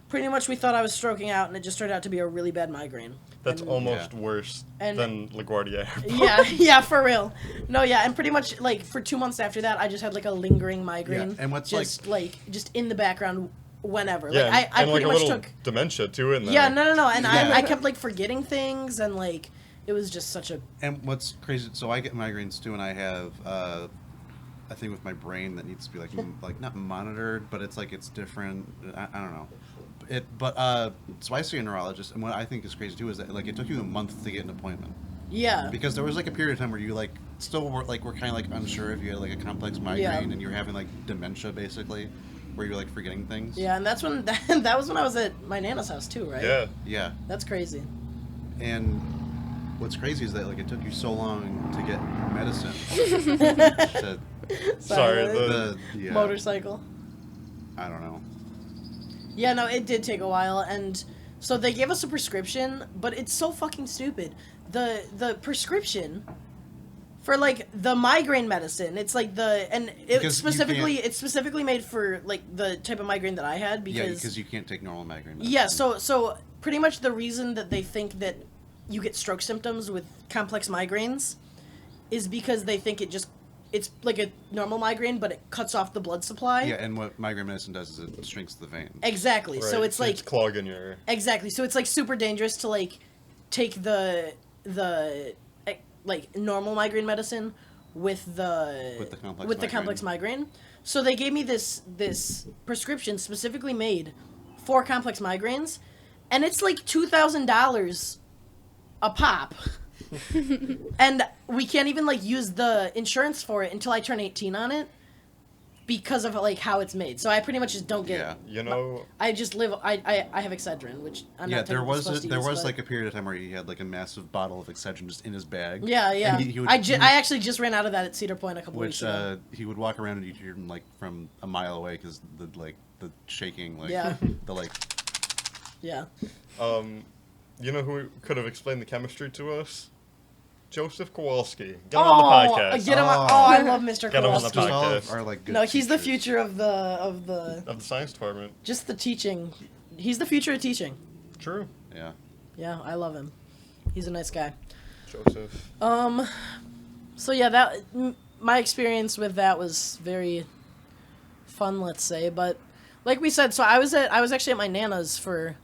pretty much we thought I was stroking out, and it just turned out to be a really bad migraine. That's And- almost worse And- than LaGuardia Airport. Yeah, for real. No, yeah, and pretty much like for 2 months after that, I just had like a lingering migraine. Yeah, and what's just just in the background whenever. Yeah, Like I and pretty like a much little took. dementia too in there. Yeah, no, and Yeah. I kept like forgetting things, and like it was just such a. And what's crazy, so I get migraines too, and I have a thing with my brain that needs to be like not monitored, but it's like it's different. I don't know. So I see a neurologist, and what I think is crazy too is that like it took you a month to get an appointment. Yeah. Because there was like a period of time where you like still were kind of like unsure if you had like a complex migraine and you're having like dementia basically, where you're like forgetting things. Yeah, and that's when that was when I was at my nana's house too, right? Yeah. Yeah. That's crazy. And what's crazy is that like it took you so long to get medicine. Sorry, the motorcycle. I don't know. Yeah, no, it did take a while, and so they gave us a prescription, but it's so fucking stupid. The prescription for like the migraine medicine, it's like it's specifically made for like the type of migraine that I had because you can't take normal migraine medicine. Yeah, so pretty much the reason that they think that you get stroke symptoms with complex migraines is because they think it's like a normal migraine, but it cuts off the blood supply. Yeah, and what migraine medicine does is it shrinks the vein. Exactly. Right. So it's like it's clogging your. Exactly. So it's like super dangerous to like take the like normal migraine medicine with the complex migraine. So they gave me this prescription specifically made for complex migraines, and it's like $2,000 a pop. And we can't even like use the insurance for it until I turn 18 on it because of like how it's made. So I pretty much just don't get it. You know, I just live. I have Excedrin, which I'm not there was supposed to there use, was but- like a period of time where he had like a massive bottle of Excedrin just in his bag. Yeah. And he would, I actually just ran out of that at Cedar Point a couple weeks ago. he would walk around and you'd hear him like from a mile away because the shaking Yeah. the like. Yeah. you know who could have explained the chemistry to us? Joseph Kowalski. Get him on the podcast. Get him on. Oh, I love Mr. Get him on the Kowalski. podcast. All of our, like, good No, he's the teachers. future of the Of the science department. just the teaching. He's the future of teaching. True. Yeah. Yeah, I love him. He's a nice guy. Joseph. So yeah, my experience with that was very fun, let's say. But like we said, so I was actually at my nana's for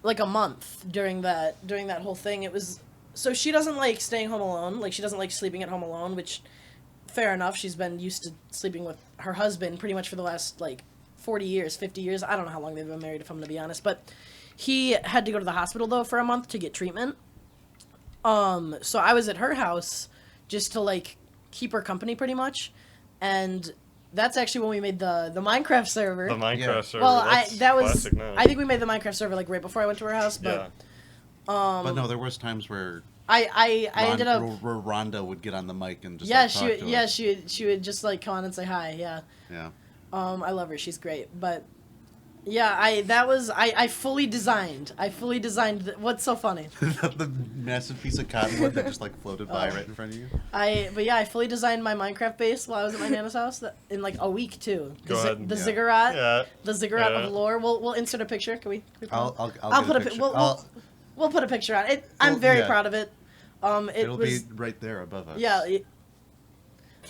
like a month during that whole thing. It was so she doesn't like staying home alone. Like she doesn't like sleeping at home alone, which fair enough. She's been used to sleeping with her husband pretty much for the last like 40 years, 50 years. I don't know how long they've been married, if I'm gonna be honest. But he had to go to the hospital though for a month to get treatment. So I was at her house just to like keep her company pretty much, and that's actually when we made the Minecraft server. The Minecraft Yeah. server. Well, That's that was classic now. I think we made the Minecraft server like right before I went to her house, but Yeah. But no, there was times where I ended up where Rhonda would get on the mic and just yeah like, talk to us. she would just like come on and say hi. Yeah. Yeah. I love her. She's great. But yeah, I fully designed. What's so funny? The massive piece of cottonwood that just like floated by Oh. right in front of you. I fully designed my Minecraft base while I was at my nana's house in like a week too. Go ahead. The Yeah. ziggurat. Yeah. The ziggurat Yeah. of lore. We'll insert a picture. Can we put I'll put a picture. we'll put a picture on it. I'm very yeah. proud of it. It'll was be right there above us. yeah. The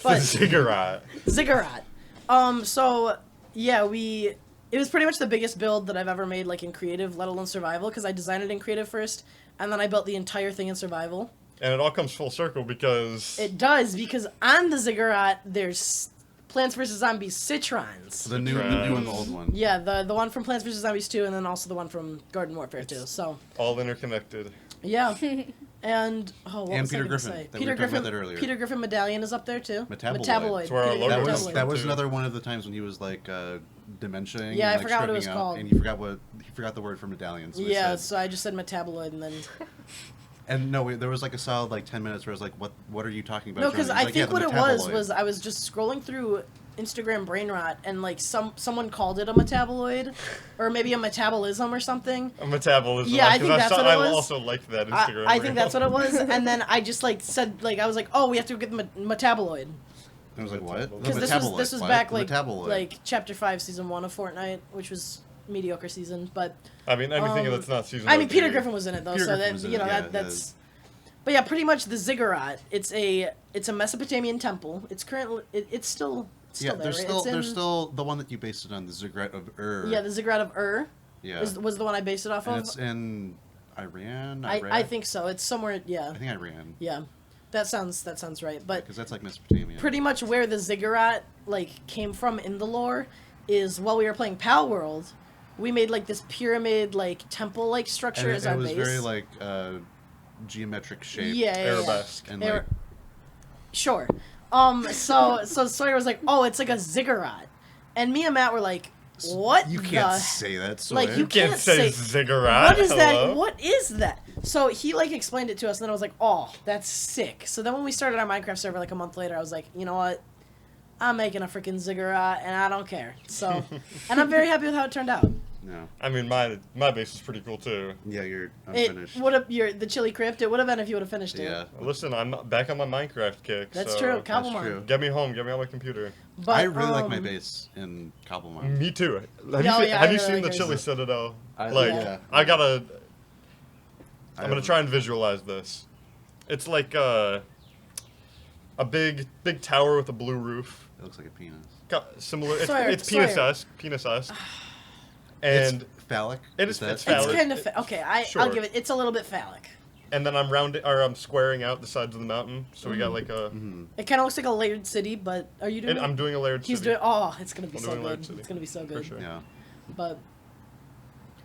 But ziggurat. ziggurat. So yeah, it was pretty much the biggest build that I've ever made, like in creative, let alone survival, because I designed it in creative first, and then I built the entire thing in survival. And it all comes full circle because It does, because on the ziggurat there's Plants vs Zombies Citrons. The new and the old one. Yeah, the one from Plants vs Zombies 2, and then also the one from Garden Warfare 2. So all interconnected. yeah, and what And was I Peter gonna Griffin, say? that we were talking about that earlier. Peter Griffin Medallion is up there too. Metaboloid. It's where our Peter logo Griffin is. Metaboloid. That was too. another one of the times when he was like dementiaing. Yeah, I and, like, forgot what it was stripping out, called. and he forgot the word for medallion. So he Yeah, said, so I just said metaboloid, and then and no, there was like a solid like 10 minutes where I was like, "What are you talking about?" no, Jonah?" because He's I like, think "Yeah, what the it was metaboloid." I was just scrolling through Instagram brain rot, and like someone called it a metaboloid, or maybe a metabolism or something. A metabolism. Yeah, I 'cause think that's what it was. I also like that Instagram. I think that's what it was, and then I just like said like I was like, oh, we have to get the metaboloid, I was like, what? Metabolite. Because this was What? back Metabolite. like chapter 5, season 1 of Fortnite, which was mediocre season, but I mean, anything Um, that's not season. I mean, Peter OG. Griffin was in it though, Peter so Griffin that was in you know it, yeah, that's. But yeah, pretty much the ziggurat. It's a Mesopotamian temple. It's currently it's still yeah, there. there's right? still It's in- there's still the one that you based it on, the ziggurat of Ur. yeah, the ziggurat of Ur yeah. was the one I based it off And of. it's in Iran. I think so. It's somewhere. Yeah, I think Iran. yeah, that sounds right. But Because that's like Mesopotamia. pretty much where the ziggurat like came from in the lore is while we were playing Palworld, we made like this pyramid like temple like structure And as it our was base. very like geometric shape. yeah, yeah, yeah. Arabesque. And Ar- like, Sure. So Sawyer was like, "Oh, it's like a ziggurat," and me and Matt were like, "What? you can't the say that. Sawyer. Like, you You can't can't say say- ziggurat. What is that? hello? What is that?" So he like explained it to us, and then I was like, "Oh, that's sick." So then when we started our Minecraft server like a month later, I was like, "You know what? I'm making a freaking ziggurat, and I don't care." So, and I'm very happy with how it turned out. No. I mean, my base is pretty cool too. Yeah, you're It unfinished. would have the chili crypt. It would have been if you would have finished it. Yeah. Listen, I'm not back on my Minecraft kick. That's so true. That's Cobblemon. true. Get me home. Get me on my computer. But I really like my um, base in Cobblemon. Me too. Yeah, yeah, I Have you really seen like the ours. Chili Citadel? I- Like, yeah. I gotta. I I'm gonna haven't- try and visualize this. It's like a big tower with a blue roof. It looks like a penis. Similar. It's, Sawyer, it's Sawyer. penis-esque. And It's phallic. It Is is- that- it's It's phallic. kind of okay. I'll Sure. give it. It's a little bit phallic. and then I'm squaring out the sides of the mountain. So we got like a. Mhm. It kind of looks like a layered city, but are you doing? And I'm doing a layered He's city. doing. Oh, it's gonna be I'm so doing layered good. city. It's gonna be so good. sure. Yeah. But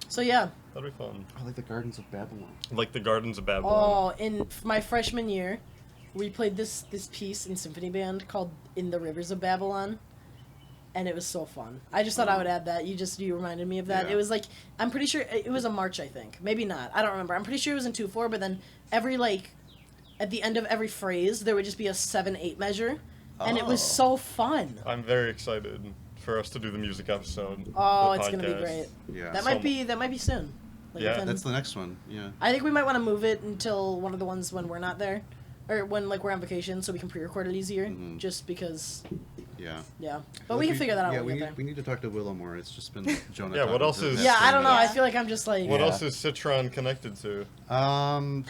so yeah. That'd be fun. I like the Gardens of Babylon. Like the Gardens of Babylon. Oh, in my freshman year, we played this piece in symphony band called "In the Rivers of Babylon," and it was so fun. I just thought I would add that. You reminded me of that. Yeah. It was like I'm pretty sure it was a march. I think maybe not. I don't remember. I'm pretty sure it was in 2/4. But then every like at the end of every phrase there would just be a 7/8 measure, and it was Oh. so fun. I'm very excited for us to do the music episode. Oh, of the it's gonna be podcast. great. Yeah. That So might be soon. Like Yeah, within- That's the next one. Yeah. I think we might want to move it until one of the ones when we're not there, or when like we're on vacation, so we can pre-record it easier. Mhm. Just because, Yeah. yeah. But we can figure that out Yeah, when we get there. we need to talk to Willow more. It's just been Jonah. Yeah, what talking else to is- the Yeah, next I don't know. one. I feel like I'm just like. What Yeah. else is Citron connected to? Velo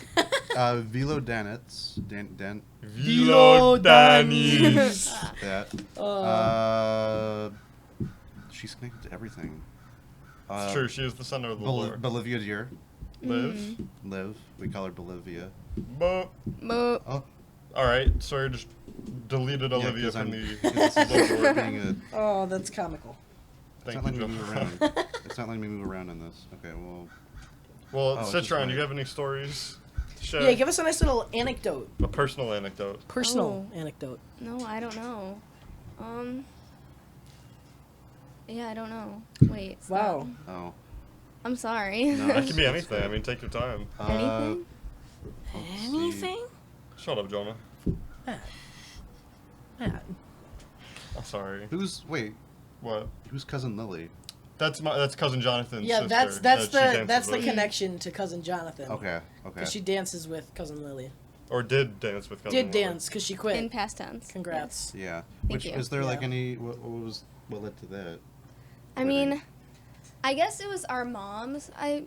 Danets. Dan. Velo Danis. That. Oh. She's connected to everything. It's true, she is the center of the lore. Bolivia dear. Live. Live. We call her Bolivia. But, Moo. Oh, alright, Sawyer just deleted Olivia 'cause from I'm- the 'cause this is like Loreboard. being a- Oh, that's comical. It's Thank not letting you, me move Jonah. around. It's not letting me move around in this. Okay, well. Well, Oh, it's just Citron, like- do you have any stories to share? Yeah, give us a nice little anecdote, A personal anecdote. personal anecdote. No, I don't know. Yeah, I don't know. Wait. Stop. Wow. Oh. I'm sorry. No, That could be anything. I mean, take your time. Anything? Let's see. Anything? Shut up, Jonah. Yeah. I'm sorry. Wait, What? who's cousin Lily? That's cousin Jonathan's Yeah, sister. that's that she the dances with. connection to cousin Jonathan. Okay, okay. 'Cause she dances with cousin Lily. Or did dance with cousin Did Lily. dance because she quit. In past tense. Congrats. Yeah. Thank Which you. is there like Yeah. any what led to that? I mean, I guess it was our moms, I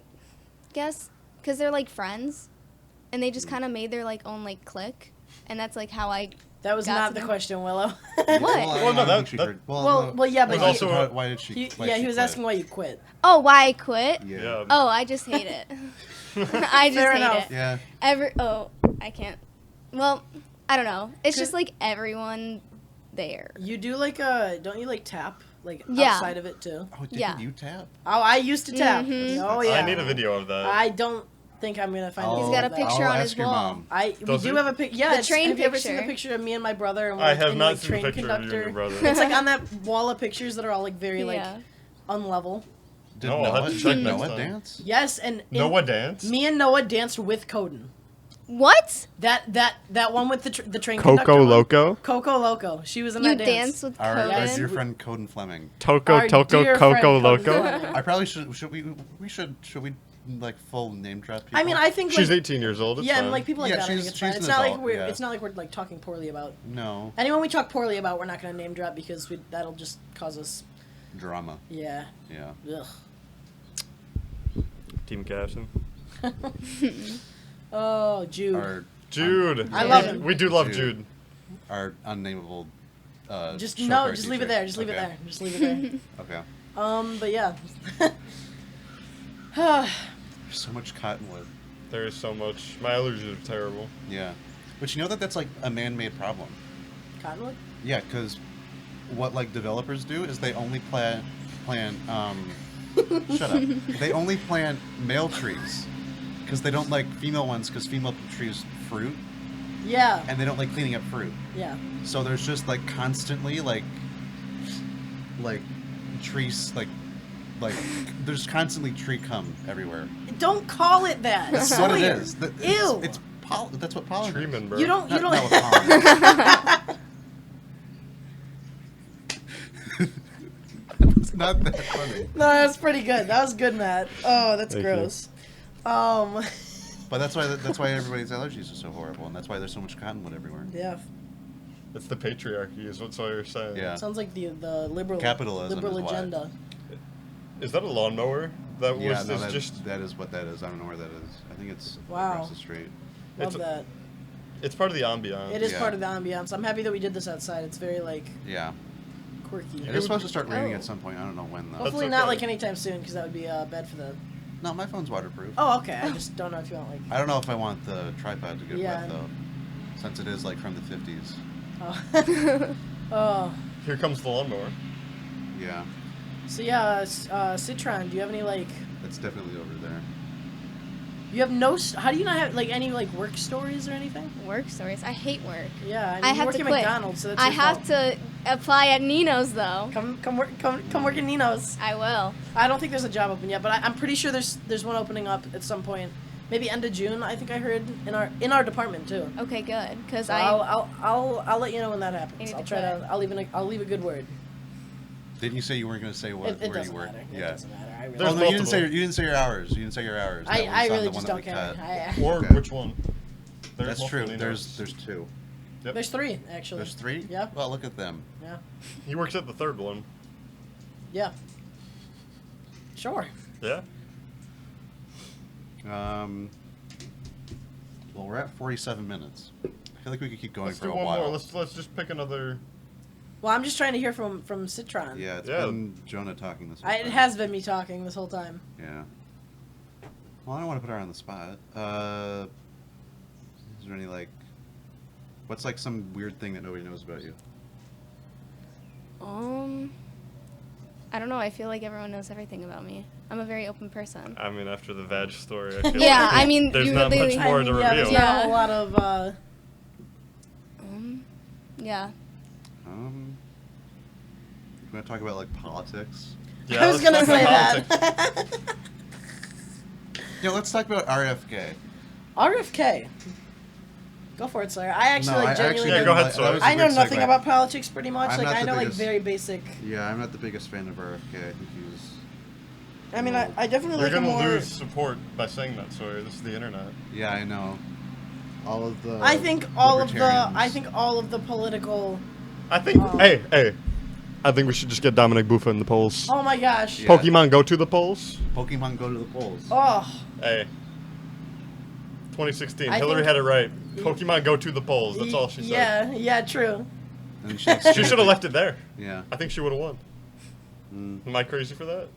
guess, because they're like friends, and they just kind of made their like own like clique, and that's like how I. That was Got not to the know. question, Willow. What? Well, no, I that- think she that- heard. Well, yeah, but Was also a- why did she? he why did she was quit? asking why you quit. Oh, why I quit? Yeah. Yeah. Oh, I just hate it. I just Fair hate enough. it. Yeah. I can't. Well, I don't know. It's just Could- like everyone there. You do don't you like tap like Yeah. outside of it too? Oh, did Yeah. you tap? Oh, I used to tap. Mhm. Oh yeah. I need a video of that. I don't think I'm gonna find. I'll- video He's got a of that. picture I'll on ask his your wall. mom. We Does do he? have a picture. Yeah, The it's- train have you ever seen the picture. picture of me and my brother? And we're, I like, have in, not like, seen the train picture of you and conductor. your brother. It's like on that wall of pictures that are all like very like Yeah. unlevel. Did No, I'll have to check next Noah time. dance? Yes, and Noah dance? me and Noah danced with Coden. What? That one with the train conductor. Coco one. Loco? Coco Loco. She was in You that dance. dance with Our Yes. dear Coden? friend Coden Fleming. Toco Our Toco dear Coco friend Coden Loco? Fleming. I probably should we like full name drop people? I mean, I think She's like, 18 years old. It's yeah, fine. and like people like Yeah, that. I think she's it's fine. an It's not like adult, we're yeah. it's not like we're like talking poorly about No anyone we talk poorly about. We're not gonna name drop because that'll just cause us. drama. Yeah. Yeah. Ugh. Team captain. Oh, Jude. Our Jude. I love him. We do love Jude. Jude. our unnameable. Just short no, hair just leave it teacher. there. Just leave it Okay. there. Just leave it there. Okay. But yeah. There's so much cottonwood. There is so much. My allergies are terrible. Yeah. But you know that's like a man-made problem. Cottonwood. Yeah, because what like developers do is they only plant shut up. They only plant male trees because they don't like female ones because female trees fruit Yeah. and they don't like cleaning up fruit. Yeah. So there's just like constantly like trees like there's constantly tree cum everywhere. Don't call it that. That's what it Sawyer. is. Ew. That's what pollen is. Treeman, bro. You don't. You Not don't. with pollen. It's not that funny. No, that's pretty good. That was good, Matt. Oh, that's Thank you. gross. But that's why everybody's allergies are so horrible, and that's why there's so much cottonwood everywhere. Yeah. It's the patriarchy, is what Sawyer's saying. Yeah. Sounds like the liberal Capitalism liberal is why. agenda. Is that a lawnmower? That was Yeah, no, is just. that is what that is. I don't know where that is. I think it's Wow. across the street. Love It's- that. It's part of the ambiance. It is Yeah. part of the ambiance. I'm happy that we did this outside. It's very like Yeah. quirky. It is supposed to start raining Oh. at some point. I don't know when though. Hopefully That's not okay. like anytime soon because that would be bad for the. No, my phone's waterproof. Oh, okay. I just don't know if you want like. I don't know if I want the tripod to get Yeah. wet though, since it is like from the 50s. Oh. Oh. Here comes the lawnmower. Yeah, So yeah, Citron. Do you have any like? it's definitely over there. You have no. How do you not have like any like work stories or anything? Work stories. I hate work. Yeah, I mean, I you have work to at quit. McDonald's, so that's I your have fault. to apply at Nino's though. Come work in Nino's. I will. I don't think there's a job open yet, but I'm pretty sure there's one opening up at some point. Maybe end of June. I think I heard in our department too. Okay, good. Cause So I I'll let you know when that I happens. need I'll to try to. quit. I'll leave a good word. Didn't you say you weren't going to say It where you doesn't work? matter. It Yeah. doesn't matter. I really, There's Oh no, you didn't multiple. say your hours. You didn't say your hours. That I was on really the just one don't that care. we cut. Or Okay. which one? There's That's multiple true. Ninos. There's two. Yep. There's 3 actually. There's 3. Yeah. Well, look at them. Yeah. He works at the third one. Yeah. Sure. Yeah. Well, we're at 47 minutes. I feel like we could keep going Let's for do a one while. more. Let's just pick another. Well, I'm just trying to hear from Citron. Yeah, it's Yeah. been Jonah talking this whole It time. has been me talking this whole time. Yeah. Well, I don't want to put her on the spot. Is there any like, what's like some weird thing that nobody knows about you? I don't know. I feel like everyone knows everything about me. I'm a very open person. I mean, after the veg story, I feel Yeah, like I mean, there's you not really- much more to yeah, there's reveal. not a Yeah. whole lot of. Yeah. You want to talk about like politics? Yeah, I was let's gonna talk say about politics. that. Yeah, let's talk about RFK. RFK. Go for it, Sawyer. I actually No, like I genuinely. actually Yeah, go ahead, that Sawyer. was a I know good nothing segue. about politics pretty much. I'm like not I the know biggest- like very basic. Yeah, I'm not the biggest fan of RFK. I think he was. I mean, I definitely You're like a gonna more. lose support by saying that, Sawyer. This is the internet. Yeah, I know. All of the. I think all of the. libertarians. I think all of the political. I think. Oh. Hey. I think we should just get Dominic Buffa in the polls. Oh my gosh. Yeah. Pokemon go to the polls. Pokemon go to the polls. Oh. Hey. 2016. I Hillary think- had it right. Pokemon go to the polls. That's all she said. Yeah. Yeah. True. And She should have left it there. Yeah. I think she would have won. Mm. Am I crazy for that?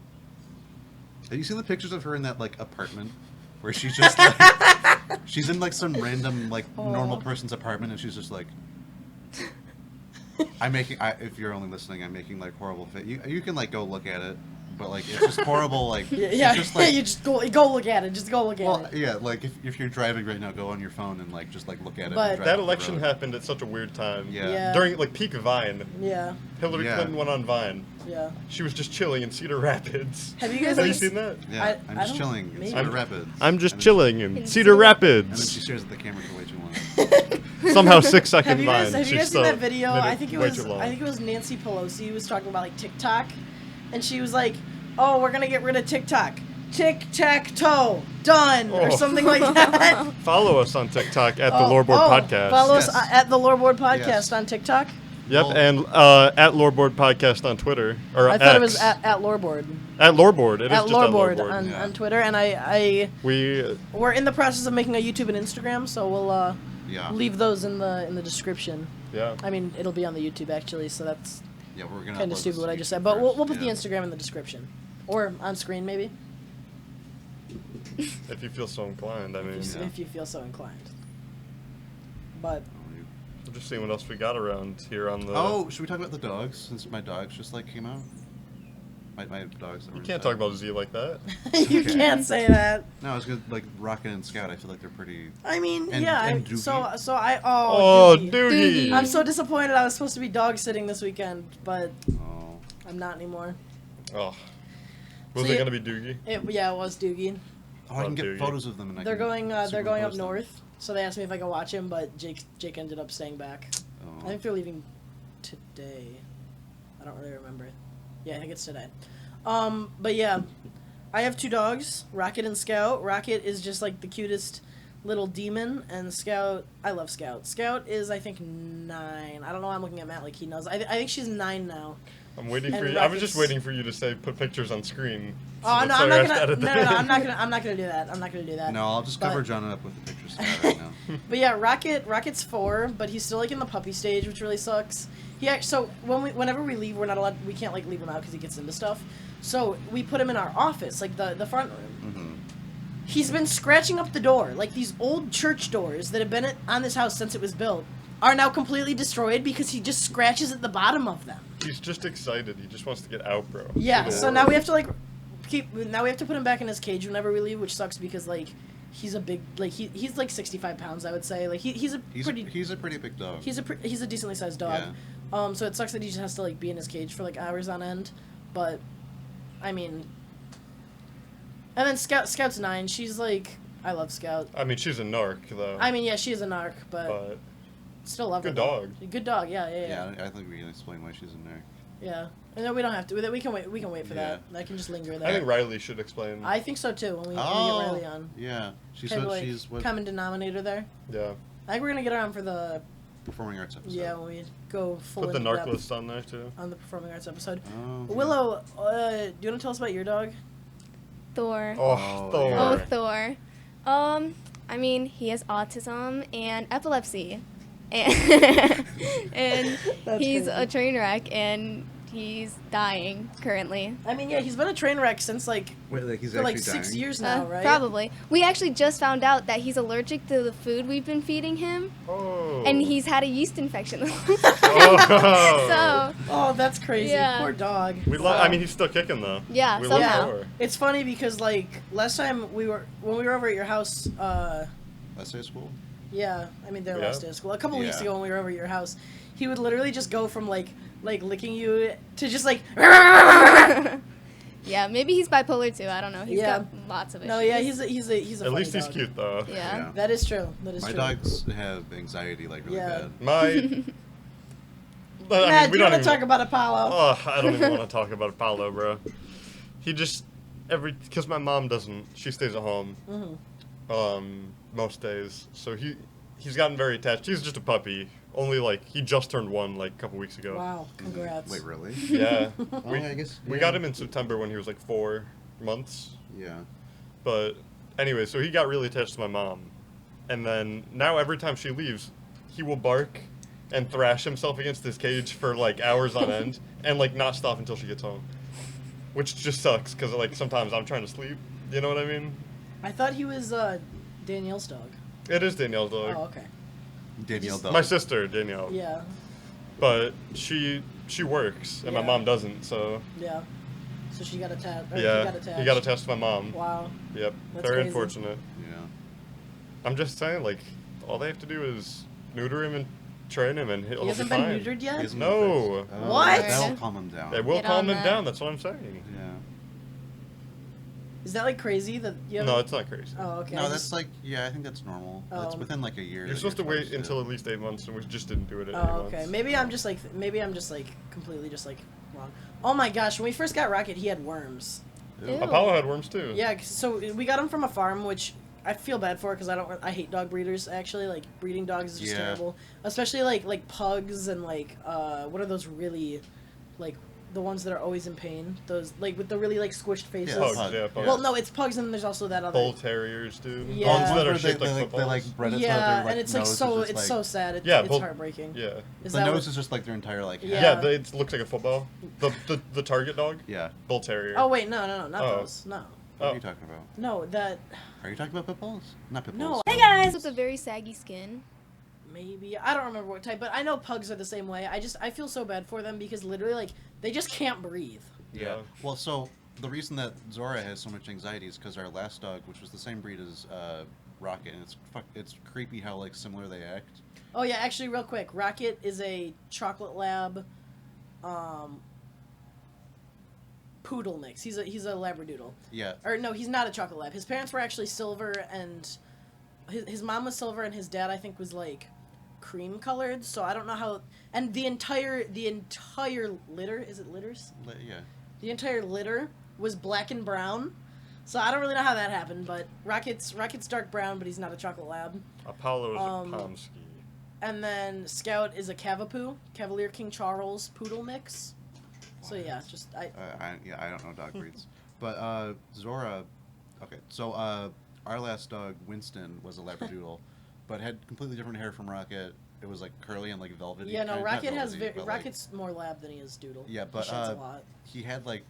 Have you seen the pictures of her in that like apartment where she's just like she's in like some random like normal person's apartment and she's just like if you're only listening, I'm making like horrible you can like go look at it, but like it's just horrible like Yeah. it's just, like, you just go look at it. Just go look at well it. yeah, like if you're driving right now, go on your phone and like just like look at it. But- and drive That up the election road. happened at such a weird time. Yeah. Yeah. During like peak Vine. Yeah. Hillary Yeah. Clinton went on Vine. Yeah. She was just chilling in Cedar Rapids. Have you guys Have you ever seen that? Yeah, I I'm just don't- chilling in maybe. Cedar Rapids. I'm just And then chilling in In Cedar Cedar- And then Rapids. she stares at the camera for way too long. Somehow 6 second Have you guys, Vine. have you She's guys seen still that video? minute- I think it way was too long. Nancy Pelosi was talking about like TikTok, and she was like, "Oh, we're gonna get rid of TikTok." tic-tac-toe, done, or Oh. something like that. Follow us on TikTok at the Oh, Loreboard oh, Podcast. Follow us Yes. at the Loreboard Podcast Yes. on TikTok. Yep, Well- and at Loreboard Podcast on Twitter. Or I thought it was X. at Loreboard. At Loreboard. It is At just Loreboard at Loreboard. on Twitter, and We're in the process of making a YouTube and Instagram, so we'll Yeah. leave those in the description. yeah. I mean, it'll be on the YouTube actually, so that's Yeah, we're gonna. kind upload of stupid this what to I just YouTube said. But we'll put first, the yeah. Instagram in the description, or on screen maybe, If you feel so inclined, I mean. if you feel so inclined. But We'll just see what else we got around here on the. Oh, should we talk about the dogs? Since my dogs just like came out. My dogs. That You were can't inside. talk about Z like that. you Okay. can't say that. No, I was good. Like Rocket and Scout. I feel like they're pretty. I mean, And- yeah. and so Doogie? I Oh, Doogie. Doogie. I'm so disappointed. I was supposed to be dog sitting this weekend, but Oh. I'm not anymore. Oh. Was So it you- gonna be Doogie? It was Doogie. Oh, I can Oh, get Doogie. photos of them and I They're can going up superimpose them. north, so they asked me if I could watch him, but Jake ended up staying back. Oh. I think they're leaving today. I don't really remember. Yeah, I think it's today. But yeah, I have two dogs, Rocket and Scout. Rocket is just like the cutest little demon, and Scout, I love Scout. Scout is, I think, 9. I don't know why I'm looking at Matt like he knows. I think she's 9 now. I'm waiting And for you. I was Rocket's- just waiting for you to say put pictures on screen. so Oh that no, Sawyer I'm not has to gonna. edit No, that no, in. I'm not gonna do that. I'm not gonna do that. No, I'll just cover But- Jonah up with the pictures of Scout right now. But yeah, Rocket's 4, but he's still like in the puppy stage, which really sucks. So whenever we leave, we can't like leave him out because he gets into stuff. So we put him in our office, like the front room. Mm-hmm. He's been scratching up the door, like these old church doors that have been on this house since it was built are now completely destroyed because he just scratches at the bottom of them. He's just excited. He just wants to get out, bro. Yeah, To the so now world. we have to like now we have to put him back in his cage whenever we leave, which sucks because like he's a big he's like 65 pounds, I would say. Like he's a pretty big dog. he's a decently sized dog. Yeah. So it sucks that he just has to like be in his cage for like hours on end, but I mean, and then Scout's 9. She's like, I love Scout. I mean, she's a narc though. I mean, yeah, she is a narc, but but still love her. good though. dog. Good dog. Yeah. I think we can explain why she's in there. Yeah. And then we don't have to. We can wait. We can wait for Yeah. that. I can just linger there. I think Riley should explain. I think so too. When we get Riley on, Yeah. She's kind of what like she's what common denominator there. Yeah. I think we're gonna get her on for the performing arts episode. when we go full Put the into narc depth list on there too. on the performing arts episode. Oh, Willow, do you want to tell us about your dog? Thor. Oh, Oh, Thor. yeah. Oh, Thor. I mean, he has autism and epilepsy. And, and That's he's crazy. a train wreck, and he's dying currently. I mean, yeah, he's been a train wreck since like Wait, like he's for like actually 6 dying? years now, right? Probably. We actually just found out that he's allergic to the food we've been feeding him, Oh. and he's had a yeast infection. Oh. So, Oh, that's crazy. Yeah. Poor dog. We love. I mean, he's still kicking though. Yeah, We love yeah. somehow. Thor. It's funny because like last time when we were over at your house, Last day of school. yeah, I mean their Yeah. last day of school. A couple weeks Yeah. ago when we were over at your house, he would literally just go from like licking you to just like Yeah, maybe he's bipolar too. I don't know. He's Yeah. got lots of issues. No, yeah, he's a At funny least he's dog. cute though. Yeah. That is true. That is My true. dogs have anxiety like really Yeah. bad. My. But, I Matt, mean, we do you don't want to even- talk about Apollo? Oh, I don't even want to talk about Apollo, bro. He just because my mom doesn't. She stays at home. Most days, so he's gotten very attached. He's just a puppy. Only like he just turned 1 like a couple weeks ago. Wow, congrats. Wait, really? Yeah, We, I guess we got him in September when he was like 4 months. Yeah. But anyway, so he got really attached to my mom, and then now every time she leaves, he will bark and thrash himself against this cage for like hours on end, and like not stop until she gets home, which just sucks because like sometimes I'm trying to sleep. You know what I mean? I thought he was Danielle's dog. It is Danielle's dog. Oh, okay. Danielle dog. My sister Danielle. Yeah, But she works and my Yeah. mom doesn't, so yeah. So she got attached. yeah, he got attached to my mom. Wow. Yep, That's very crazy. unfortunate. Yeah. I'm just saying, like, all they have to do is neuter him and train him, and he'll He be hasn't been fine. neutered yet? He hasn't No. been fixed. Oh, What? That'll calm him down. It will Get calm on him that. down. That's what I'm saying. Yeah. Is that like crazy that you haven't? No, it's not crazy. Oh, okay. No, I that's just- like I think that's normal. That's Oh. within like a year. You're that supposed to wait to. until at least 8 months, and we just didn't do it at 8 Oh, months. okay. Maybe I'm just like completely just like wrong. Oh my gosh, when we first got Rocket, he had worms. A Ew. Apollo had worms too. Yeah, so we got them from a farm, which I feel bad for because I hate dog breeders. Actually, like breeding dogs is just Yeah. terrible, especially like pugs and like what are those really, like the ones that are always in pain? Those like with the really like squished faces. Pugs, Pug. yeah, pugs. Well, no, it's pugs, and then there's also that other. Bull terriers, dude. Yeah. The ones that Where are shaped like they footballs. like bread it so that Yeah, their, like, and it's like nose is so just, it's like, so sad. It's, Yeah, it's bull- heartbreaking. Yeah. Is the that nose what- is just like their entire like Yeah. head. Yeah, it looks like a football. The target dog? Yeah. Bull terrier. Oh wait, no, not Oh. those. No, What Oh. are you talking about? no, that Are you talking about pit bulls? Not pit no. bulls. Hey guys. With a very saggy skin. Maybe I don't remember what type, but I know pugs are the same way. I feel so bad for them because literally like they just can't breathe. Yeah. Yeah. Well, so the reason that Zora has so much anxiety is because our last dog, which was the same breed as Rocket, and it's creepy how like similar they act. Oh yeah, actually, real quick, Rocket is a chocolate lab, poodle mix. He's a labradoodle. Yeah. Or no, he's not a chocolate lab. His parents were actually silver, and his mom was silver, and his dad I think was like cream colored. So I don't know how. And the entire litter, is it litters? Yeah. The entire litter was black and brown. So I don't really know how that happened, but Rocket's dark brown, but he's not a chocolate lab. Apollo is a Pomsky. And then Scout is a Cavapoo, Cavalier King Charles poodle mix. So yeah, just I don't know dog breeds, but Zora. Okay, so our last dog Winston was a Labradoodle, but had completely different hair from Rocket. It was like curly and like velvety. yeah, no, not Rocket velvety, but, like, Rocket's more lab than he is Doodle. Yeah, but he sheds a lot. he had like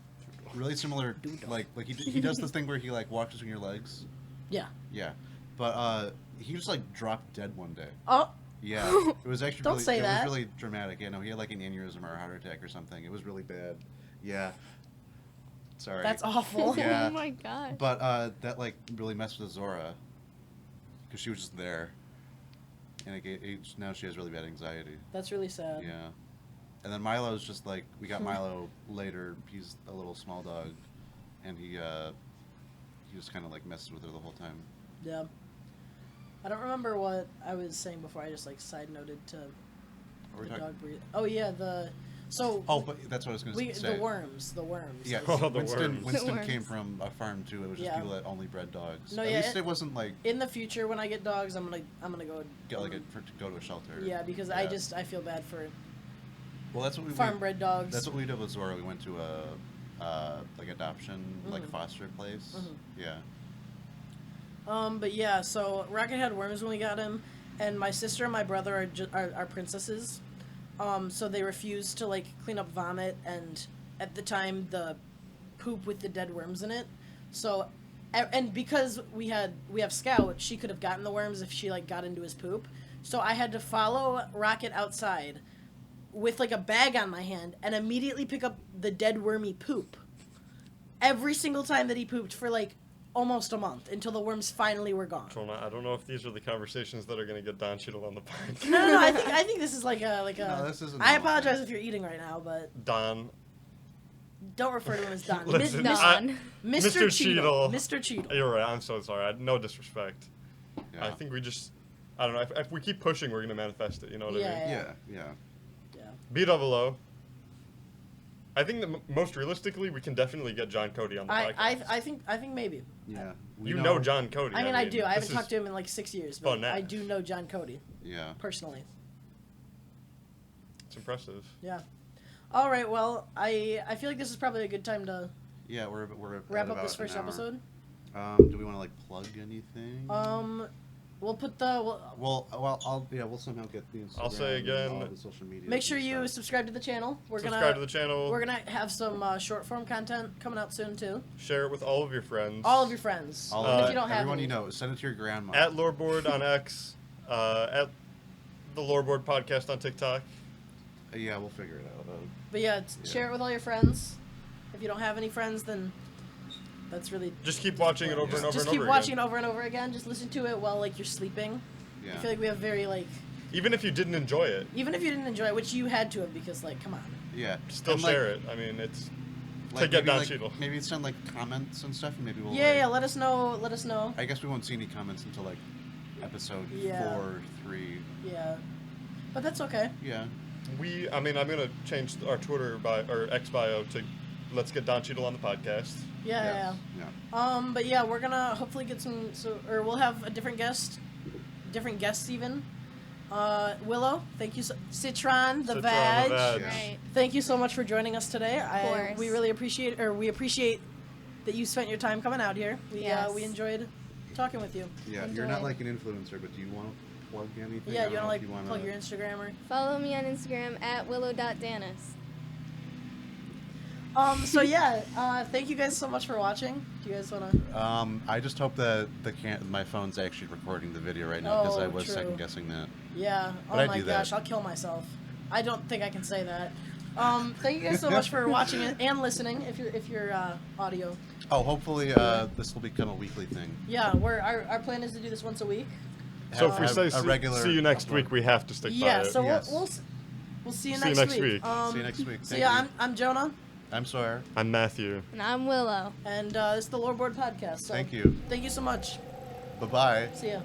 really similar like he does this thing where he like walks between your legs. Yeah. Yeah, but he just like dropped dead one day. Oh, Yeah, it was actually Don't really, say it that. was really dramatic. Yeah, no, he had like an aneurysm or a heart attack or something. It was really bad. Yeah. Sorry. that's awful. Yeah. Oh my god. But that like really messed with Zora because she was just there, and now she has really bad anxiety. That's really sad. Yeah. And then Milo's just like we got Milo later. He's a little small dog, and he just kind of like messes with her the whole time. Yeah. I don't remember what I was saying before. I just like side noted to What were we the talking- dog breed. Oh yeah, Oh, but that's what I was going to say. the worms. Yeah, Oh, the Winston worms. Winston The came worms. from a farm too. It was just Yeah. people that only bred dogs. No, At yeah, least it wasn't like In the future, when I get dogs, I'm gonna go. get like to go to a shelter. Yeah, because Yeah. I feel bad for Well, that's what we farm bred dogs. That's what we did with Zora. We went to a like adoption like Mhm. foster place. Mhm. Yeah. But yeah, so Rocket had worms when we got him, and my sister and my brother are princesses. So they refused to like clean up vomit and at the time the poop with the dead worms in it. So, and because we have Scout, she could have gotten the worms if she like got into his poop. So I had to follow Rocket outside with like a bag on my hand and immediately pick up the dead wormy poop. Every single time that he pooped for like almost a month until the worms finally were gone. Jonah, I don't know if these are the conversations that are going to get Don Cheadle on the podcast. No. I think this is like a. No, this isn't I normal apologize thing. if you're eating right now, but Don. don't refer to him as Don. Listen, Don. Mr. Mr. Cheadle. Mr. Cheadle. You're right. I'm so sorry. No disrespect. Yeah. I think we just. I don't know. If we keep pushing, we're going to manifest it. You know what I mean? Yeah. Yeah. bdubs. I think that most realistically, we can definitely get John Cotey on the podcast. I think maybe. Yeah. You know John Cotey. I mean, I do. I haven't this talked is- to him in like 6 years, but FuhNaff. I do know John Cotey Yeah. personally. It's impressive. Yeah. All right. Well, I feel like this is probably a good time to Yeah. We're wrap at up about this first an hour. episode. Do we want to like plug anything? We'll put the. We'll somehow get the Instagram. I'll say and again, all the social media. Make sure you subscribe to the channel. Subscribe to the channel. We're gonna have some short form content coming out soon too. Share it with all of your friends. All of your friends, All even of if you don't have everyone any. you know. Send it to your grandma. At Loreboard on X. At the Loreboard podcast on TikTok. Yeah, we'll figure it out. But yeah, share it with all your friends. If you don't have any friends, then that's really. Just keep watching it over Just and over just and keep over watching again. it over and over again. Just listen to it while like you're sleeping. Yeah. I feel like we have very like, Even if you didn't enjoy it, even if you didn't enjoy it, which you had to have because like, come on. Yeah. still And, share it. I mean, it's Like, to get maybe, Don like, Cheadle. maybe send like comments and stuff, and maybe we'll. Yeah, like, yeah. Let us know. Let us know. I guess we won't see any comments until like episode Yeah. 4, 3. Yeah, but that's okay. Yeah. I'm gonna change our Twitter or X bio to let's get Don Cheadle on the podcast. Yeah. But yeah, we're gonna hopefully get or we'll have a different guests even. Willow, thank you, Citron the Vag. Right. Thank you so much for joining us today. course. We really appreciate that you spent your time coming out here. We enjoyed talking with you. Yeah, you're not like an influencer, but do you want to plug anything? Yeah, you want to plug your Instagram or? Follow me on Instagram at willow.danis. So yeah, thank you guys so much for watching. Do you guys want to? I just hope that my phone's actually recording the video right now because I was true. second guessing that. Yeah. But Oh my gosh, I'll kill myself. I don't think I can say that. Thank you guys so much for watching and listening. If you're audio. Oh, hopefully this will become a weekly thing. Yeah, our plan is to do this once a week. So if we Have say a regular see you next upload. week, we have to stick by Yeah. it. So Yes. we'll see you See you next next week. week. See you next week. So Thank yeah, you. I'm Jonah, I'm Sawyer. I'm Matthew. And I'm Willow. and this is the Loreboard podcast. So Thank you. Thank you so much. Bye bye. See ya.